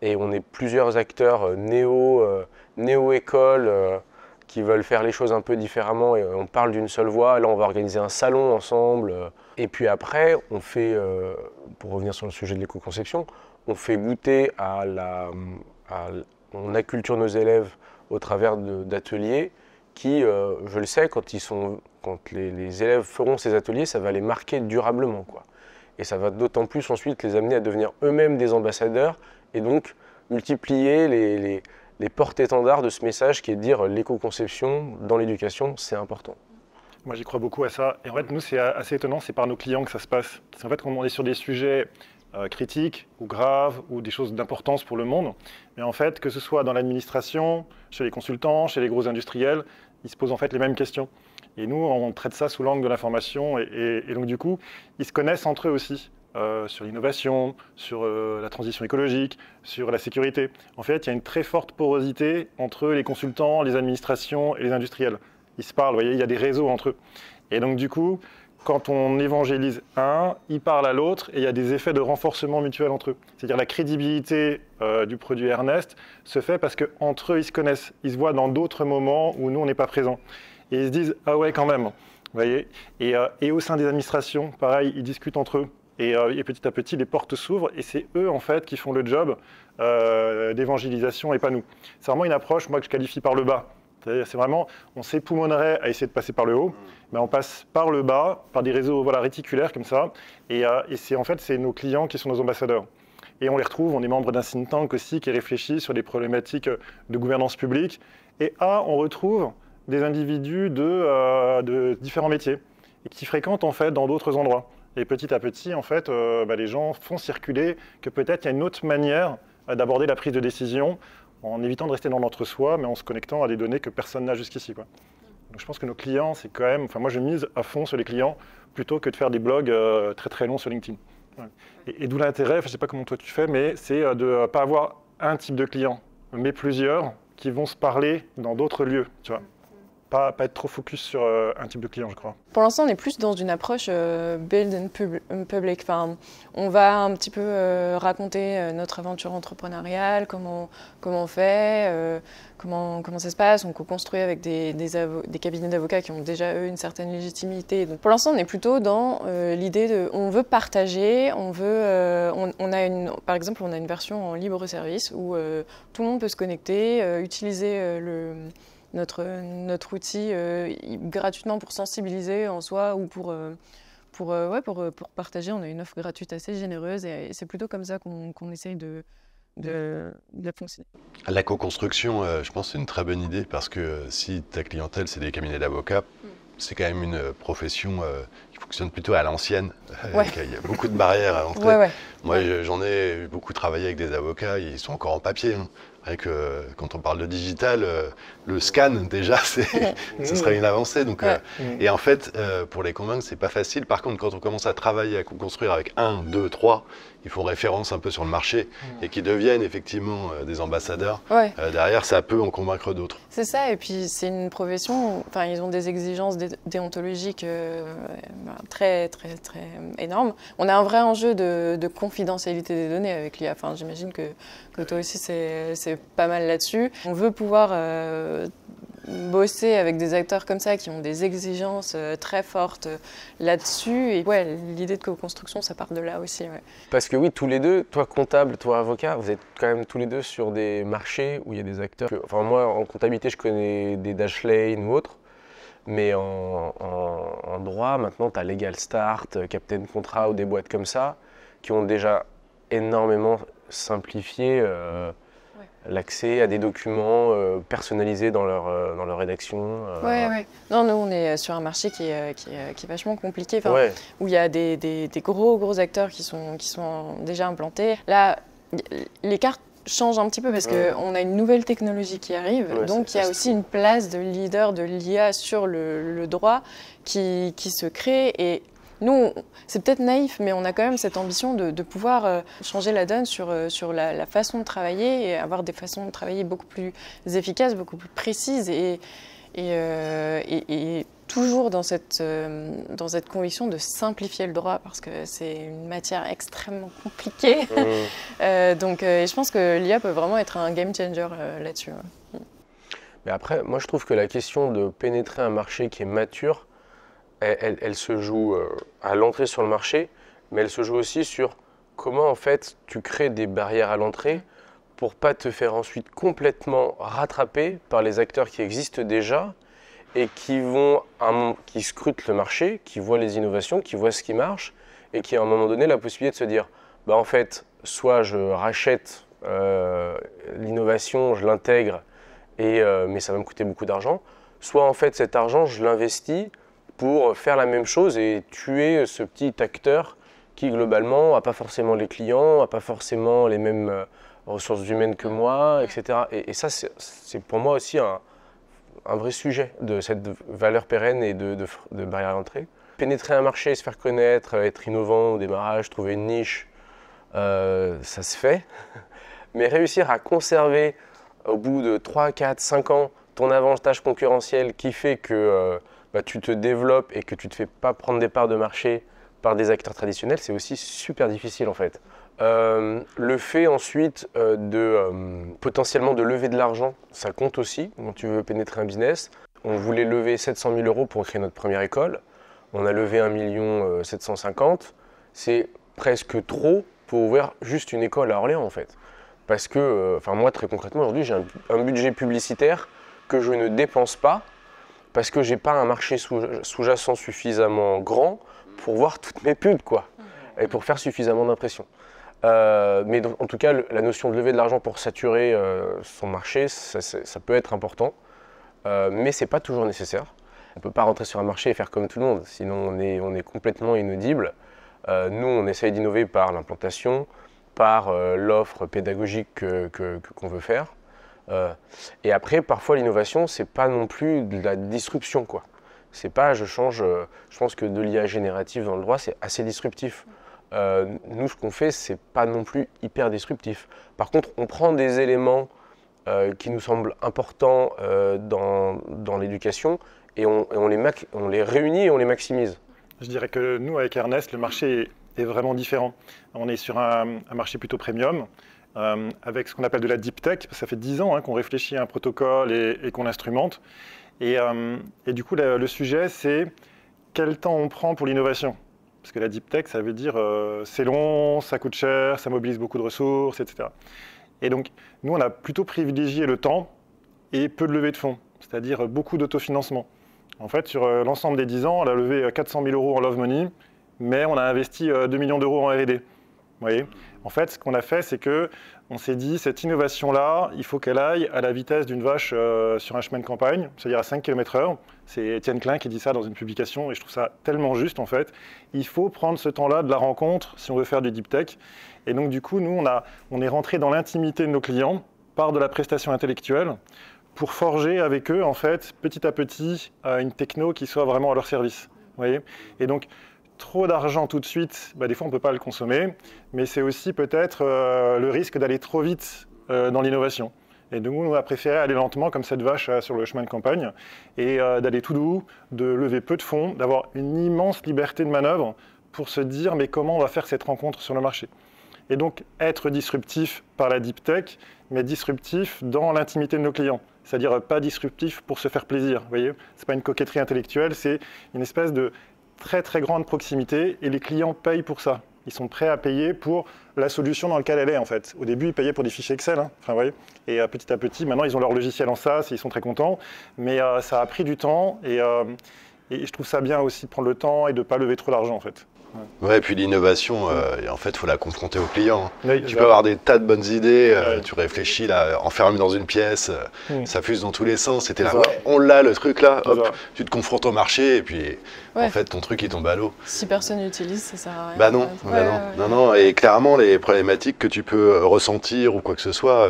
et on est plusieurs acteurs néo-écoles qui veulent faire les choses un peu différemment, et on parle d'une seule voix. Là, on va organiser un salon ensemble. Et puis après, on fait, pour revenir sur le sujet de l'éco-conception, on fait goûter on acculture nos élèves au travers d'ateliers qui, je le sais, quand les élèves feront ces ateliers, ça va les marquer durablement, quoi. Et ça va d'autant plus ensuite les amener à devenir eux-mêmes des ambassadeurs et donc multiplier les porte-étendards de ce message qui est de dire l'éco-conception dans l'éducation, c'est important. Moi, j'y crois beaucoup à ça. Et en fait, nous, c'est assez étonnant, c'est par nos clients que ça se passe. Parce qu'en fait, quand on est sur des sujets critiques ou graves ou des choses d'importance pour le monde, mais en fait, que ce soit dans l'administration, chez les consultants, chez les gros industriels, ils se posent en fait les mêmes questions. Et nous, on traite ça sous l'angle de l'information. Et donc, du coup, ils se connaissent entre eux aussi. Sur l'innovation, sur la transition écologique, sur la sécurité. En fait, il y a une très forte porosité entre les consultants, les administrations et les industriels. Ils se parlent, vous voyez, il y a des réseaux entre eux. Et donc, du coup, quand on évangélise un, il parle à l'autre et il y a des effets de renforcement mutuel entre eux. C'est-à-dire la crédibilité du produit Ernest se fait parce qu'entre eux, ils se connaissent. Ils se voient dans d'autres moments où nous, on n'est pas présents. Et ils se disent « Ah ouais, quand même ». Vous voyez, et au sein des administrations, pareil, ils discutent entre eux. Et petit à petit, les portes s'ouvrent et c'est eux, en fait, qui font le job d'évangélisation et pas nous. C'est vraiment une approche, moi, que je qualifie par le bas. C'est vraiment, on s'époumonerait à essayer de passer par le haut, mais on passe par le bas, par des réseaux réticulaires comme ça. Et en fait, c'est nos clients qui sont nos ambassadeurs. Et on les retrouve, on est membre d'un think tank aussi qui réfléchit sur des problématiques de gouvernance publique. Et on retrouve des individus de différents métiers et qui fréquentent, en fait, dans d'autres endroits. Et petit à petit, en fait, les gens font circuler que peut-être il y a une autre manière d'aborder la prise de décision en évitant de rester dans l'entre-soi, mais en se connectant à des données que personne n'a jusqu'ici, quoi. Donc je pense que nos clients, c'est quand même... Enfin, moi, je mise à fond sur les clients plutôt que de faire des blogs très très longs sur LinkedIn. Ouais. Et d'où l'intérêt, je ne sais pas comment toi tu fais, mais c'est de ne pas avoir un type de client, mais plusieurs qui vont se parler dans d'autres lieux, tu vois. Pas être trop focus sur un type de client, je crois. Pour l'instant, on est plus dans une approche build in public. Enfin, on va un petit peu raconter notre aventure entrepreneuriale, comment on fait, comment ça se passe. On co-construit avec des cabinets d'avocats qui ont déjà, eux, une certaine légitimité. Donc, pour l'instant, on est plutôt dans l'idée de... On veut partager, par exemple, on a une version en libre service où tout le monde peut se connecter, utiliser notre outil gratuitement pour sensibiliser en soi ou pour partager. On a une offre gratuite assez généreuse et c'est plutôt comme ça qu'on essaye de fonctionner. La co-construction, je pense que c'est une très bonne idée parce que si ta clientèle, c'est des cabinets d'avocats, c'est quand même une profession qui fonctionne plutôt à l'ancienne. Ouais. Il y a beaucoup de barrières à l'entrée. Ouais. Moi, j'en ai beaucoup travaillé avec des avocats, ils sont encore en papier. Hein. Avec, quand on parle de digital, le scan, déjà, ce serait une avancée. Donc, et en fait, pour les convaincre, c'est pas facile. Par contre, quand on commence à travailler, à construire avec 1, 2, 3, ils font référence un peu sur le marché et qui deviennent effectivement des ambassadeurs. Ouais. Derrière, ça peut en convaincre d'autres. C'est ça, et puis c'est une profession, enfin, ils ont des exigences déontologiques très, très, très énormes. On a un vrai enjeu de confidentialité des données avec l'IA. Enfin, j'imagine que toi aussi, c'est pas mal là-dessus. On veut pouvoir bosser avec des acteurs comme ça qui ont des exigences très fortes là-dessus. Et ouais, l'idée de co-construction, ça part de là aussi. Ouais. Parce que oui, tous les deux, toi comptable, toi avocat, vous êtes quand même tous les deux sur des marchés où il y a des acteurs. Enfin, moi, en comptabilité, je connais des Dashlane ou autres. Mais en droit, maintenant, tu as Legal Start, Captain Contrat ou des boîtes comme ça qui ont déjà énormément simplifié l'accès à des documents personnalisés dans leur rédaction. Ouais. Non, nous, on est sur un marché qui est vachement compliqué, où il y a des gros acteurs qui sont déjà implantés. Là, les cartes changent un petit peu parce qu'on a une nouvelle technologie qui arrive. Donc, il y a aussi une place de leader de l'IA sur le droit qui se crée. Et nous, c'est peut-être naïf, mais on a quand même cette ambition de pouvoir changer la donne sur la façon de travailler et avoir des façons de travailler beaucoup plus efficaces, beaucoup plus précises et toujours dans cette conviction de simplifier le droit parce que c'est une matière extrêmement compliquée. Donc, je pense que l'IA peut vraiment être un game changer là-dessus. Mais après, moi, je trouve que la question de pénétrer un marché qui est mature, elle se joue à l'entrée sur le marché, mais elle se joue aussi sur comment en fait tu crées des barrières à l'entrée pour pas te faire ensuite complètement rattraper par les acteurs qui existent déjà et qui scrutent le marché, qui voient les innovations, qui voient ce qui marche et qui à un moment donné la possibilité de se dire bah en fait soit je rachète l'innovation, je l'intègre mais ça va me coûter beaucoup d'argent, soit en fait cet argent je l'investis pour faire la même chose et tuer ce petit acteur qui globalement n'a pas forcément les clients, n'a pas forcément les mêmes ressources humaines que moi, etc. Et ça, c'est pour moi aussi un vrai sujet de cette valeur pérenne et de barrière à l'entrée. Pénétrer un marché, se faire connaître, être innovant au démarrage, trouver une niche, ça se fait. Mais réussir à conserver au bout de 3, 4, 5 ans ton avantage concurrentiel qui fait que tu te développes et que tu ne te fais pas prendre des parts de marché par des acteurs traditionnels, c'est aussi super difficile en fait. Le fait ensuite potentiellement de lever de l'argent, ça compte aussi quand tu veux pénétrer un business. On voulait lever 700 000 € pour créer notre première école. On a levé 1 750 000. C'est presque trop pour ouvrir juste une école à Orléans en fait. Parce que, moi très concrètement aujourd'hui j'ai un budget publicitaire que je ne dépense pas parce que j'ai pas un marché sous-jacent suffisamment grand pour voir toutes mes pubs quoi, et pour faire suffisamment d'impressions. Mais donc, en tout cas, la notion de lever de l'argent pour saturer son marché, ça peut être important, mais c'est pas toujours nécessaire. On peut pas rentrer sur un marché et faire comme tout le monde, sinon on est complètement inaudible. Nous, on essaye d'innover par l'implantation, par l'offre pédagogique qu'on veut faire. Et après, parfois, l'innovation, c'est pas non plus de la disruption, quoi. C'est pas, je pense que de l'IA générative dans le droit, c'est assez disruptif. Nous, ce qu'on fait, c'est pas non plus hyper disruptif. Par contre, on prend des éléments qui nous semblent importants dans l'éducation et on les réunit et on les maximise. Je dirais que nous, avec Ernest, le marché est vraiment différent. On est sur un marché plutôt premium, avec ce qu'on appelle de la deep tech. Ça fait 10 ans qu'on réfléchit à un protocole et qu'on instrumente. Et du coup, le sujet, c'est quel temps on prend pour l'innovation. Parce que la deep tech, ça veut dire c'est long, ça coûte cher, ça mobilise beaucoup de ressources, etc. Et donc, nous, on a plutôt privilégié le temps et peu de levée de fonds, c'est-à-dire beaucoup d'autofinancement. En fait, sur l'ensemble des 10 ans, on a levé 400 000 € en love money, mais on a investi 2 millions d'euros en R&D. Vous voyez ? En fait, ce qu'on a fait, c'est qu'on s'est dit, cette innovation-là, il faut qu'elle aille à la vitesse d'une vache sur un chemin de campagne, c'est-à-dire à 5 km/h. C'est Étienne Klein qui dit ça dans une publication, et je trouve ça tellement juste, en fait. Il faut prendre ce temps-là de la rencontre si on veut faire du deep tech. Et donc, du coup, nous, on est rentré dans l'intimité de nos clients par de la prestation intellectuelle pour forger avec eux, en fait, petit à petit, une techno qui soit vraiment à leur service. Vous voyez ? Et donc, trop d'argent tout de suite, des fois on ne peut pas le consommer, mais c'est aussi peut-être le risque d'aller trop vite dans l'innovation. Et donc nous, on a préféré aller lentement comme cette vache sur le chemin de campagne et d'aller tout doux, de lever peu de fonds, d'avoir une immense liberté de manœuvre pour se dire mais comment on va faire cette rencontre sur le marché. Et donc être disruptif par la deep tech, mais disruptif dans l'intimité de nos clients. C'est-à-dire pas disruptif pour se faire plaisir, vous voyez ? C'est pas une coquetterie intellectuelle, c'est une espèce de très très grande proximité et les clients payent pour ça. Ils sont prêts à payer pour la solution dans laquelle elle est en fait. Au début, ils payaient pour des fichiers Excel, enfin, vous voyez, et petit à petit, maintenant ils ont leur logiciel en SaaS et ils sont très contents. Mais ça a pris du temps et je trouve ça bien aussi de prendre le temps et de ne pas lever trop d'argent en fait. Ouais, et puis l'innovation, en fait, il faut la confronter au client. Oui, tu peux avoir des tas de bonnes idées, tu réfléchis, là, enfermé dans une pièce, ça fuse dans tous les sens, et t'es là, ouais, on l'a le truc là, hop, tu te confrontes au marché, et puis en fait, ton truc il tombe à l'eau. Si personne n'utilise, ça sert à rien. Bah non, non, et clairement, les problématiques que tu peux ressentir ou quoi que ce soit,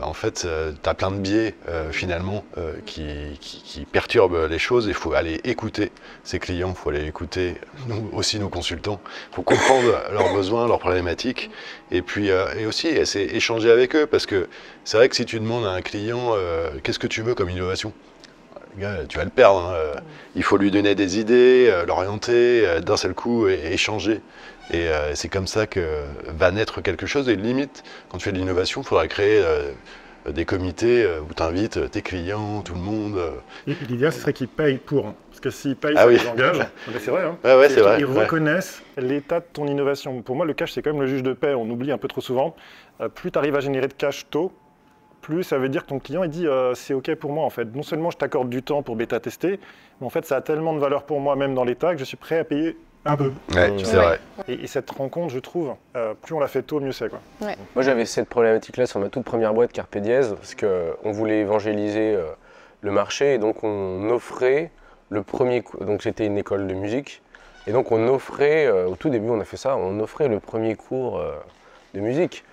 en fait, t'as plein de biais finalement qui perturbent les choses, il faut aller écouter ses clients, il faut aller écouter aussi nos consultants, il faut comprendre leurs besoins, leurs problématiques, et puis et aussi échanger avec eux, parce que c'est vrai que si tu demandes à un client qu'est-ce que tu veux comme innovation, tu vas le perdre, hein. Il faut lui donner des idées, l'orienter d'un seul coup et échanger. Et c'est comme ça que va naître quelque chose. Et limite, quand tu fais de l'innovation, il faudra créer des comités où tu invites tes clients, tout le monde. Et l'idéal, ce serait qu'ils payent pour. Hein. Parce que s'ils payent, Ah ça oui. les engage. Mais c'est vrai. Hein. Ouais, c'est vrai. Ils reconnaissent l'état de ton innovation. Pour moi, le cash, c'est quand même le juge de paix. On oublie un peu trop souvent. Plus tu arrives à générer de cash tôt, plus ça veut dire que ton client il dit c'est OK pour moi en fait. Non seulement je t'accorde du temps pour bêta-tester, mais en fait ça a tellement de valeur pour moi même dans l'état que je suis prêt à payer un peu. Ouais, c'est vrai. Et cette rencontre, je trouve, plus on la fait tôt, mieux c'est quoi. Ouais. Moi j'avais cette problématique-là sur ma toute première boîte Carpe Dièse, parce qu'on voulait évangéliser le marché et donc on offrait le premier cours, donc c'était une école de musique, et donc on offrait, au tout début on a fait ça, on offrait le premier cours de musique.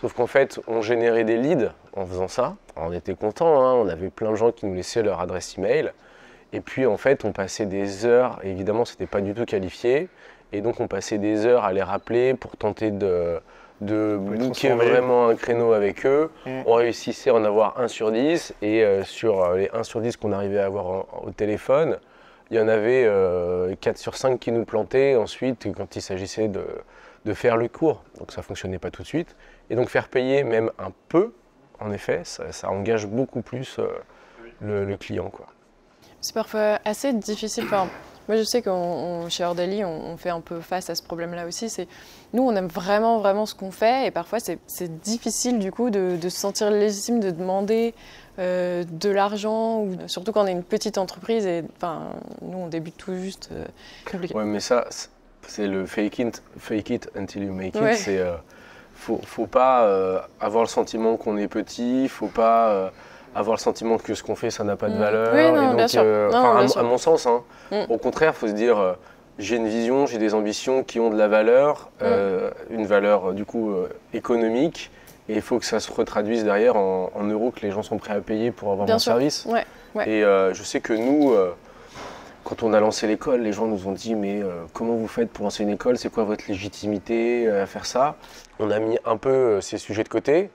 Sauf qu'en fait, on générait des leads en faisant ça. Alors, on était contents, hein, on avait plein de gens qui nous laissaient leur adresse email. Et puis en fait, on passait des heures, évidemment, c'était pas du tout qualifié. Et donc, on passait des heures à les rappeler pour tenter de booker vraiment un créneau avec eux. On réussissait à en avoir 1 sur 10. Et sur les 1 sur 10 qu'on arrivait à avoir au téléphone, il y en avait 4 sur 5 qui nous plantaient ensuite quand il s'agissait de faire le cours. Donc ça ne fonctionnait pas tout de suite. Et donc faire payer même un peu, en effet, ça engage beaucoup plus le client, quoi. C'est parfois assez difficile. Enfin, moi, je sais que chez Ordalie, on fait un peu face à ce problème-là aussi. Nous, on aime vraiment, vraiment ce qu'on fait. Et parfois, c'est difficile, du coup, de se sentir légitime, de demander de l'argent, ou surtout quand on est une petite entreprise. Et enfin, nous, on débute tout juste. Compliqué. Ouais, mais ça, c'est le fake it until you make it. Ouais. C'est, faut pas avoir le sentiment qu'on est petit, faut pas avoir le sentiment que ce qu'on fait, ça n'a pas de valeur. Oui, non, et donc, bien sûr. à mon sens, hein, au contraire, il faut se dire, j'ai une vision, j'ai des ambitions qui ont de la valeur, une valeur du coup économique, et il faut que ça se retraduise derrière en euros que les gens sont prêts à payer pour avoir mon service. Ouais, ouais. Et je sais que nous, quand on a lancé l'école, les gens nous ont dit mais comment vous faites pour lancer une école? C'est quoi votre légitimité à faire ça? On a mis un peu ces sujets de côté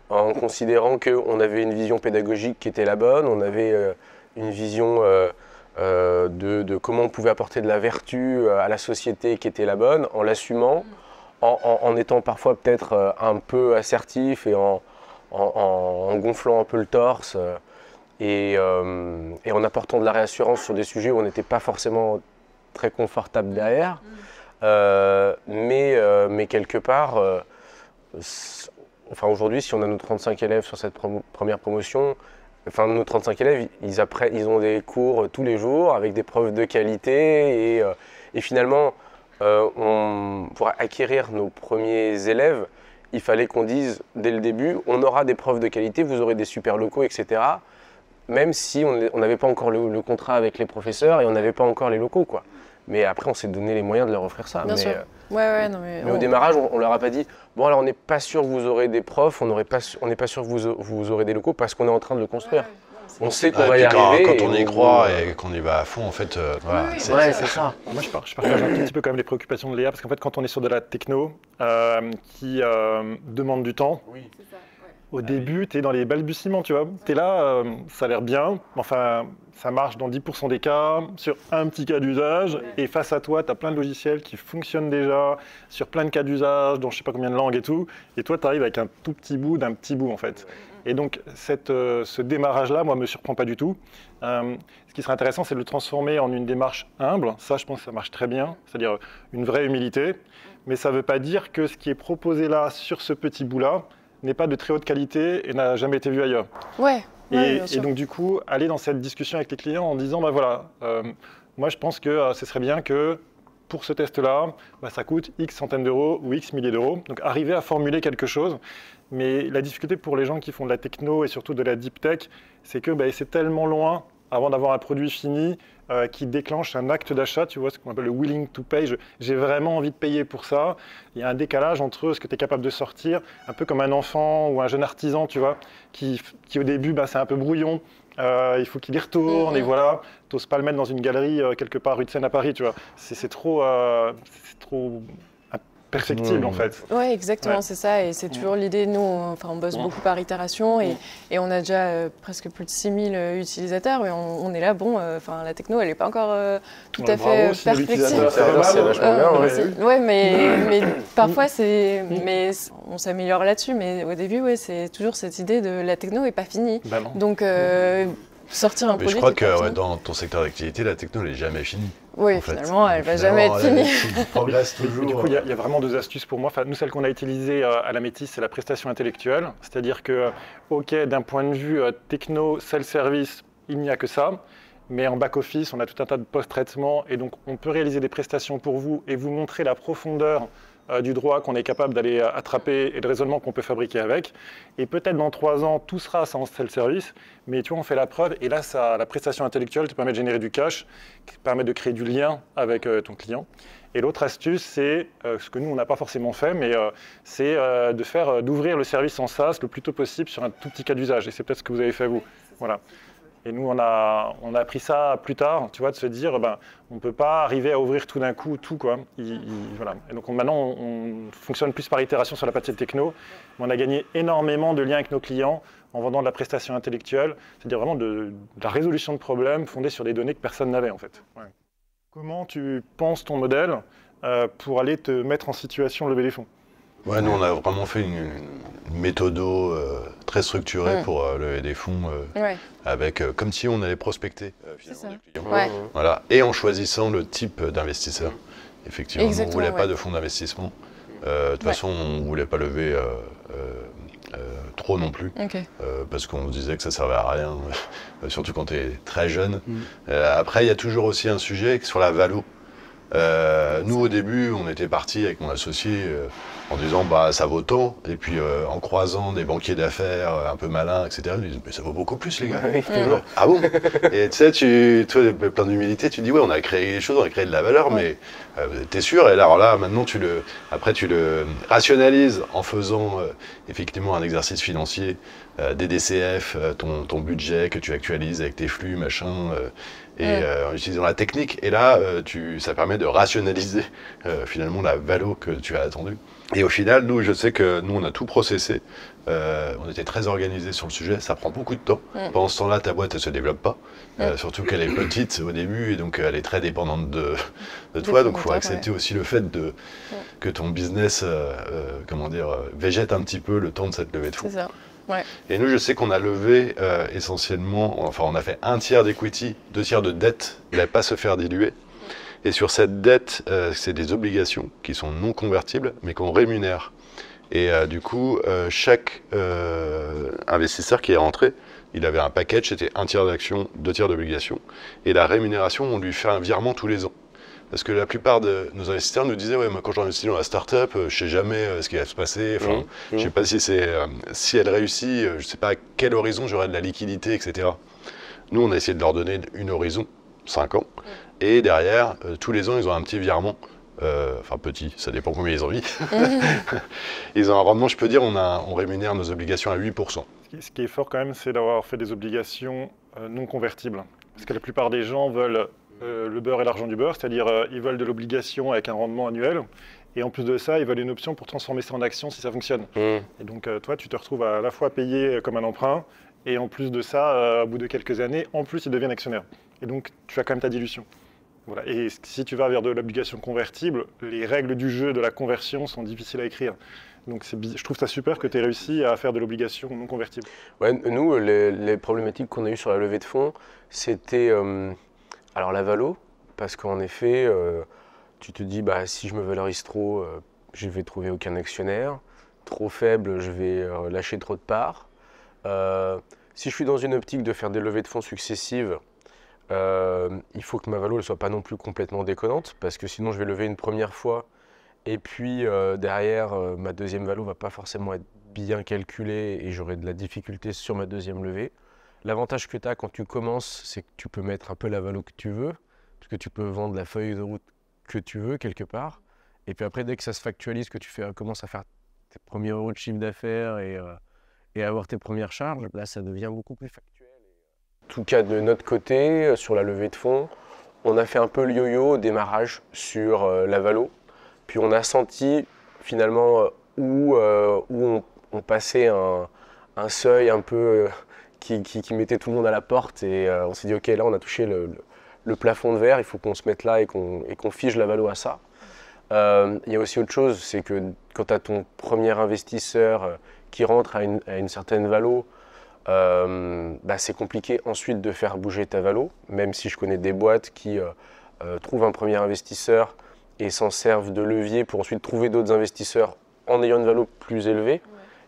en considérant qu'on avait une vision pédagogique qui était la bonne, on avait une vision de comment on pouvait apporter de la vertu à la société qui était la bonne, en l'assumant, en étant parfois peut-être un peu assertif et en gonflant un peu le torse. Et en apportant de la réassurance sur des sujets où on n'était pas forcément très confortable derrière. Mais quelque part, enfin aujourd'hui, si on a nos 35 élèves sur cette première promotion, enfin nos 35 élèves, ils ont des cours tous les jours avec des preuves de qualité. Et finalement, pour acquérir nos premiers élèves, il fallait qu'on dise dès le début, on aura des preuves de qualité, vous aurez des super locaux, etc. Même si on n'avait pas encore le contrat avec les professeurs et on n'avait pas encore les locaux, quoi. Mais après, on s'est donné les moyens de leur offrir ça. Bien sûr. Ouais, non, mais au démarrage, on leur a pas dit « Bon, alors on n'est pas sûr que vous aurez des profs, on n'est pas sûr que vous aurez des locaux parce qu'on est en train de le construire. » On sait qu'on va y arriver. Quand on y croit et qu'on y va à fond, en fait, voilà. C'est ça. Moi, je partage un tout petit peu quand même les préoccupations de Léa, parce qu'en fait, quand on est sur de la techno qui demande du temps, au début, tu es dans les balbutiements, tu vois. Tu es là, ça a l'air bien, enfin, ça marche dans 10% des cas, sur un petit cas d'usage, et face à toi, tu as plein de logiciels qui fonctionnent déjà, sur plein de cas d'usage, dans je sais pas combien de langues et tout, et toi, tu arrives avec un tout petit bout d'un petit bout, en fait. Et donc, ce démarrage-là, moi, me surprend pas du tout. Ce qui serait intéressant, c'est de le transformer en une démarche humble. Ça, je pense que ça marche très bien, c'est-à-dire une vraie humilité. Mais ça ne veut pas dire que ce qui est proposé là, sur ce petit bout-là, n'est pas de très haute qualité et n'a jamais été vu ailleurs. Et donc, du coup, aller dans cette discussion avec les clients en disant, bah voilà, moi, je pense que ce serait bien que pour ce test-là, bah, ça coûte X centaines d'euros ou X milliers d'euros. Donc, arriver à formuler quelque chose. Mais la difficulté pour les gens qui font de la techno et surtout de la deep tech, c'est que bah, c'est tellement loin avant d'avoir un produit fini qui déclenche un acte d'achat, tu vois, ce qu'on appelle le willing to pay. J'ai vraiment envie de payer pour ça. Il y a un décalage entre ce que tu es capable de sortir, un peu comme un enfant ou un jeune artisan, tu vois, qui au début, bah, c'est un peu brouillon. Il faut qu'il y retourne et voilà. Tu n'oses pas le mettre dans une galerie quelque part rue de Seine à Paris, tu vois. C'est trop perfectible en fait. Oui, exactement, Ouais. c'est ça. Et c'est toujours l'idée. Nous, on bosse beaucoup par itération et on a déjà presque plus de 6000 utilisateurs. Et on est là, la techno, elle n'est pas encore tout à Bravo, fait 6000 perfectible. utilisateurs, c'est pas mal. C'est vachement bien, ouais. Merci. Ouais, mais parfois, on s'améliore là-dessus. Mais au début, c'est toujours cette idée de la techno n'est pas finie. Bah non. Donc, sortir un Mais produit. je crois qui est pas que fini. dans ton secteur d'activité, la techno n'est jamais finie. Oui, en fait. finalement, elle va jamais être Finalement, finie. Tu progresses toujours. Du coup, il y a vraiment 2 astuces pour moi. Enfin, nous, celle qu'on a utilisée à la Métis, c'est la prestation intellectuelle. C'est-à-dire que, OK, d'un point de vue techno, self-service, il n'y a que ça. Mais en back-office, on a tout un tas de post-traitements. Et donc, on peut réaliser des prestations pour vous et vous montrer la profondeur du droit qu'on est capable d'aller attraper et le raisonnement qu'on peut fabriquer avec. Et peut-être dans 3 ans, tout sera sans self-service. Mais tu vois, on fait la preuve. Et là, la prestation intellectuelle te permet de générer du cash, qui te permet de créer du lien avec ton client. Et l'autre astuce, c'est ce que nous, on n'a pas forcément fait, mais c'est d'ouvrir le service en SaaS le plus tôt possible sur un tout petit cas d'usage. Et c'est peut-être ce que vous avez fait vous. Voilà. Et nous, on a appris ça plus tard, tu vois, de se dire, on ne peut pas arriver à ouvrir tout d'un coup tout, quoi. Voilà. Et donc maintenant, on fonctionne plus par itération sur la partie techno, mais on a gagné énormément de liens avec nos clients en vendant de la prestation intellectuelle, c'est-à-dire vraiment de la résolution de problèmes fondée sur des données que personne n'avait, en fait. Ouais. Comment tu penses ton modèle pour aller te mettre en situation de lever des fonds? Ouais, nous, on a vraiment fait une méthodo très structurée pour lever des fonds, Ouais. avec comme si on allait prospecter finalement ça. des clients. Ouais. Voilà. Et en choisissant le type d'investisseur. Effectivement, nous, on ne Exactement, voulait pas ouais. de fonds d'investissement. De toute façon, on ne voulait pas lever trop non plus, Ok. parce qu'on se disait que ça ne servait à rien, surtout quand tu es très jeune. Après, il y a toujours aussi un sujet sur la valo. Nous, au début, on était parti avec mon associé en disant ça vaut tant. Et puis en croisant des banquiers d'affaires un peu malins, etc., ils disent mais ça vaut beaucoup plus, les gars. Oui, toujours. Ah bon? Et tu sais, toi, plein d'humilité, tu dis ouais, on a créé des choses, on a créé de la valeur, mais t'es sûr? Et alors là, maintenant, tu le rationalises en faisant effectivement un exercice financier, des DCF, ton budget que tu actualises avec tes flux, machin. En utilisant la technique. Et là, ça permet de rationaliser finalement la valo que tu as attendue. Et au final, je sais que nous, on a tout processé. On était très organisés sur le sujet. Ça prend beaucoup de temps. Pendant ce temps-là, ta boîte, elle ne se développe pas. Surtout qu'elle est petite au début et donc elle est très dépendante de toi. Donc il faut accepter aussi le fait que ton business végète un petit peu le temps de cette levée de fonds. C'est ça. Ouais. Et nous, je sais qu'on a levé essentiellement, on a fait 1/3 d'equity, 2/3 de dette, il ne pas se faire diluer. Et sur cette dette, c'est des obligations qui sont non convertibles, mais qu'on rémunère. Et du coup, chaque investisseur qui est rentré, il avait un package, c'était 1/3 d'actions, 2/3 d'obligations. Et la rémunération, on lui fait un virement tous les ans. Parce que la plupart de nos investisseurs nous disaient ouais, moi quand j'investis dans la start-up, je ne sais jamais ce qui va se passer. Enfin, je ne sais pas si elle réussit, je ne sais pas à quel horizon j'aurai de la liquidité, etc. Nous, on a essayé de leur donner une horizon, 5 ans. Et derrière, tous les ans, ils ont un petit virement. Petit, ça dépend combien ils ont envie. Ils ont un rendement, je peux dire, on rémunère nos obligations à 8%. Ce qui est fort quand même, c'est d'avoir fait des obligations non convertibles. Parce que la plupart des gens veulent le beurre et l'argent du beurre, c'est-à-dire ils veulent de l'obligation avec un rendement annuel. Et en plus de ça, ils veulent une option pour transformer ça en action si ça fonctionne. Et donc toi, tu te retrouves à la fois payé comme un emprunt, et en plus de ça, au bout de quelques années, en plus, ils deviennent actionnaires. Et donc, tu as quand même ta dilution. Voilà. Et si tu vas vers de l'obligation convertible, les règles du jeu de la conversion sont difficiles à écrire. Donc je trouve ça super que tu aies réussi à faire de l'obligation non convertible. Ouais, nous, les problématiques qu'on a eues sur la levée de fonds, c'était alors la valo, parce qu'en effet, tu te dis, si je me valorise trop, je vais trouver aucun actionnaire. Trop faible, je vais lâcher trop de parts. Si je suis dans une optique de faire des levées de fonds successives, il faut que ma valo ne soit pas non plus complètement déconnante, parce que sinon je vais lever une première fois, et puis derrière, ma deuxième valo ne va pas forcément être bien calculée, et j'aurai de la difficulté sur ma deuxième levée. L'avantage que tu as quand tu commences, c'est que tu peux mettre un peu la valo que tu veux, parce que tu peux vendre la feuille de route que tu veux quelque part, et puis après, dès que ça se factualise, que tu commences à faire tes premiers euros de chiffre d'affaires et avoir tes premières charges, là ça devient beaucoup plus factuel. En tout cas, de notre côté, sur la levée de fonds, on a fait un peu le yo-yo au démarrage sur la valo. Puis on a senti finalement où on passait un seuil un peu qui mettait tout le monde à la porte et on s'est dit ok, là on a touché le plafond de verre, il faut qu'on se mette là et qu'on fige la valo à ça. Il y a aussi autre chose, c'est que quand tu as ton premier investisseur qui rentre à une certaine valo, c'est compliqué ensuite de faire bouger ta valo, même si je connais des boîtes qui trouvent un premier investisseur et s'en servent de levier pour ensuite trouver d'autres investisseurs en ayant une valo plus élevée. Ouais.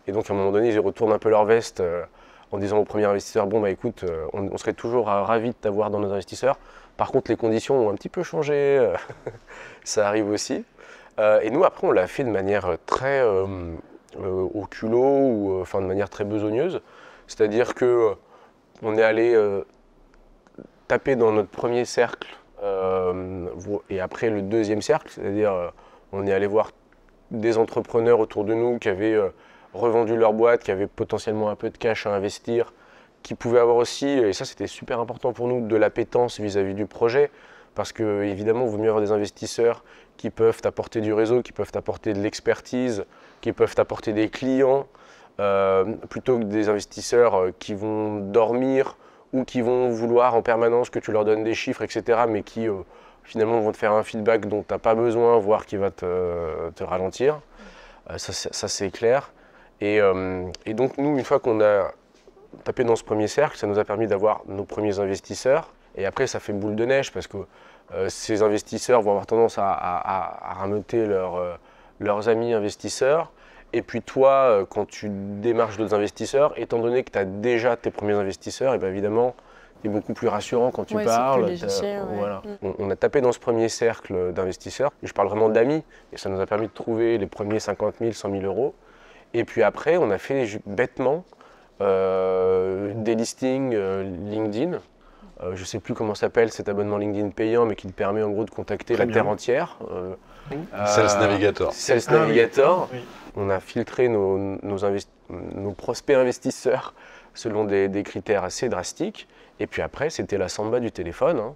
Et donc à un moment donné, ils retournent un peu leur veste en disant au premier investisseur, bon bah écoute, on serait toujours ravis de t'avoir dans nos investisseurs. Par contre, les conditions ont un petit peu changé, ça arrive aussi. Et nous, après, on l'a fait de manière très au culot ou de manière très besogneuse. C'est-à-dire qu'on est allé taper dans notre premier cercle et après le deuxième cercle, c'est-à-dire on est allé voir des entrepreneurs autour de nous qui avaient revendu leur boîte, qui avaient potentiellement un peu de cash à investir, qui pouvaient avoir aussi, et ça c'était super important pour nous, de l'appétence vis-à-vis du projet, parce que évidemment, il vaut mieux avoir des investisseurs qui peuvent apporter du réseau, qui peuvent apporter de l'expertise, qui peuvent apporter des clients, plutôt que des investisseurs qui vont dormir ou qui vont vouloir en permanence que tu leur donnes des chiffres, etc., mais qui finalement vont te faire un feedback dont tu n'as pas besoin, voire qui va te ralentir. Ça c'est clair. Et donc nous, une fois qu'on a tapé dans ce premier cercle, ça nous a permis d'avoir nos premiers investisseurs. Et après, ça fait boule de neige parce que ces investisseurs vont avoir tendance à rameuter leurs amis investisseurs. Et puis toi, quand tu démarches d'autres investisseurs, étant donné que tu as déjà tes premiers investisseurs, et bien évidemment, c'est beaucoup plus rassurant quand tu parles. Voilà. On a tapé dans ce premier cercle d'investisseurs, et je parle vraiment d'amis, et ça nous a permis de trouver les premiers 50 000, 100 000 euros. Et puis après, on a fait bêtement des listings LinkedIn. Je ne sais plus comment s'appelle cet abonnement LinkedIn payant, mais qui te permet en gros de contacter la terre entière. Sales Navigator. Sales Navigator. Oui. On a filtré nos prospects investisseurs selon des critères assez drastiques. Et puis après, c'était la samba du téléphone. Hein.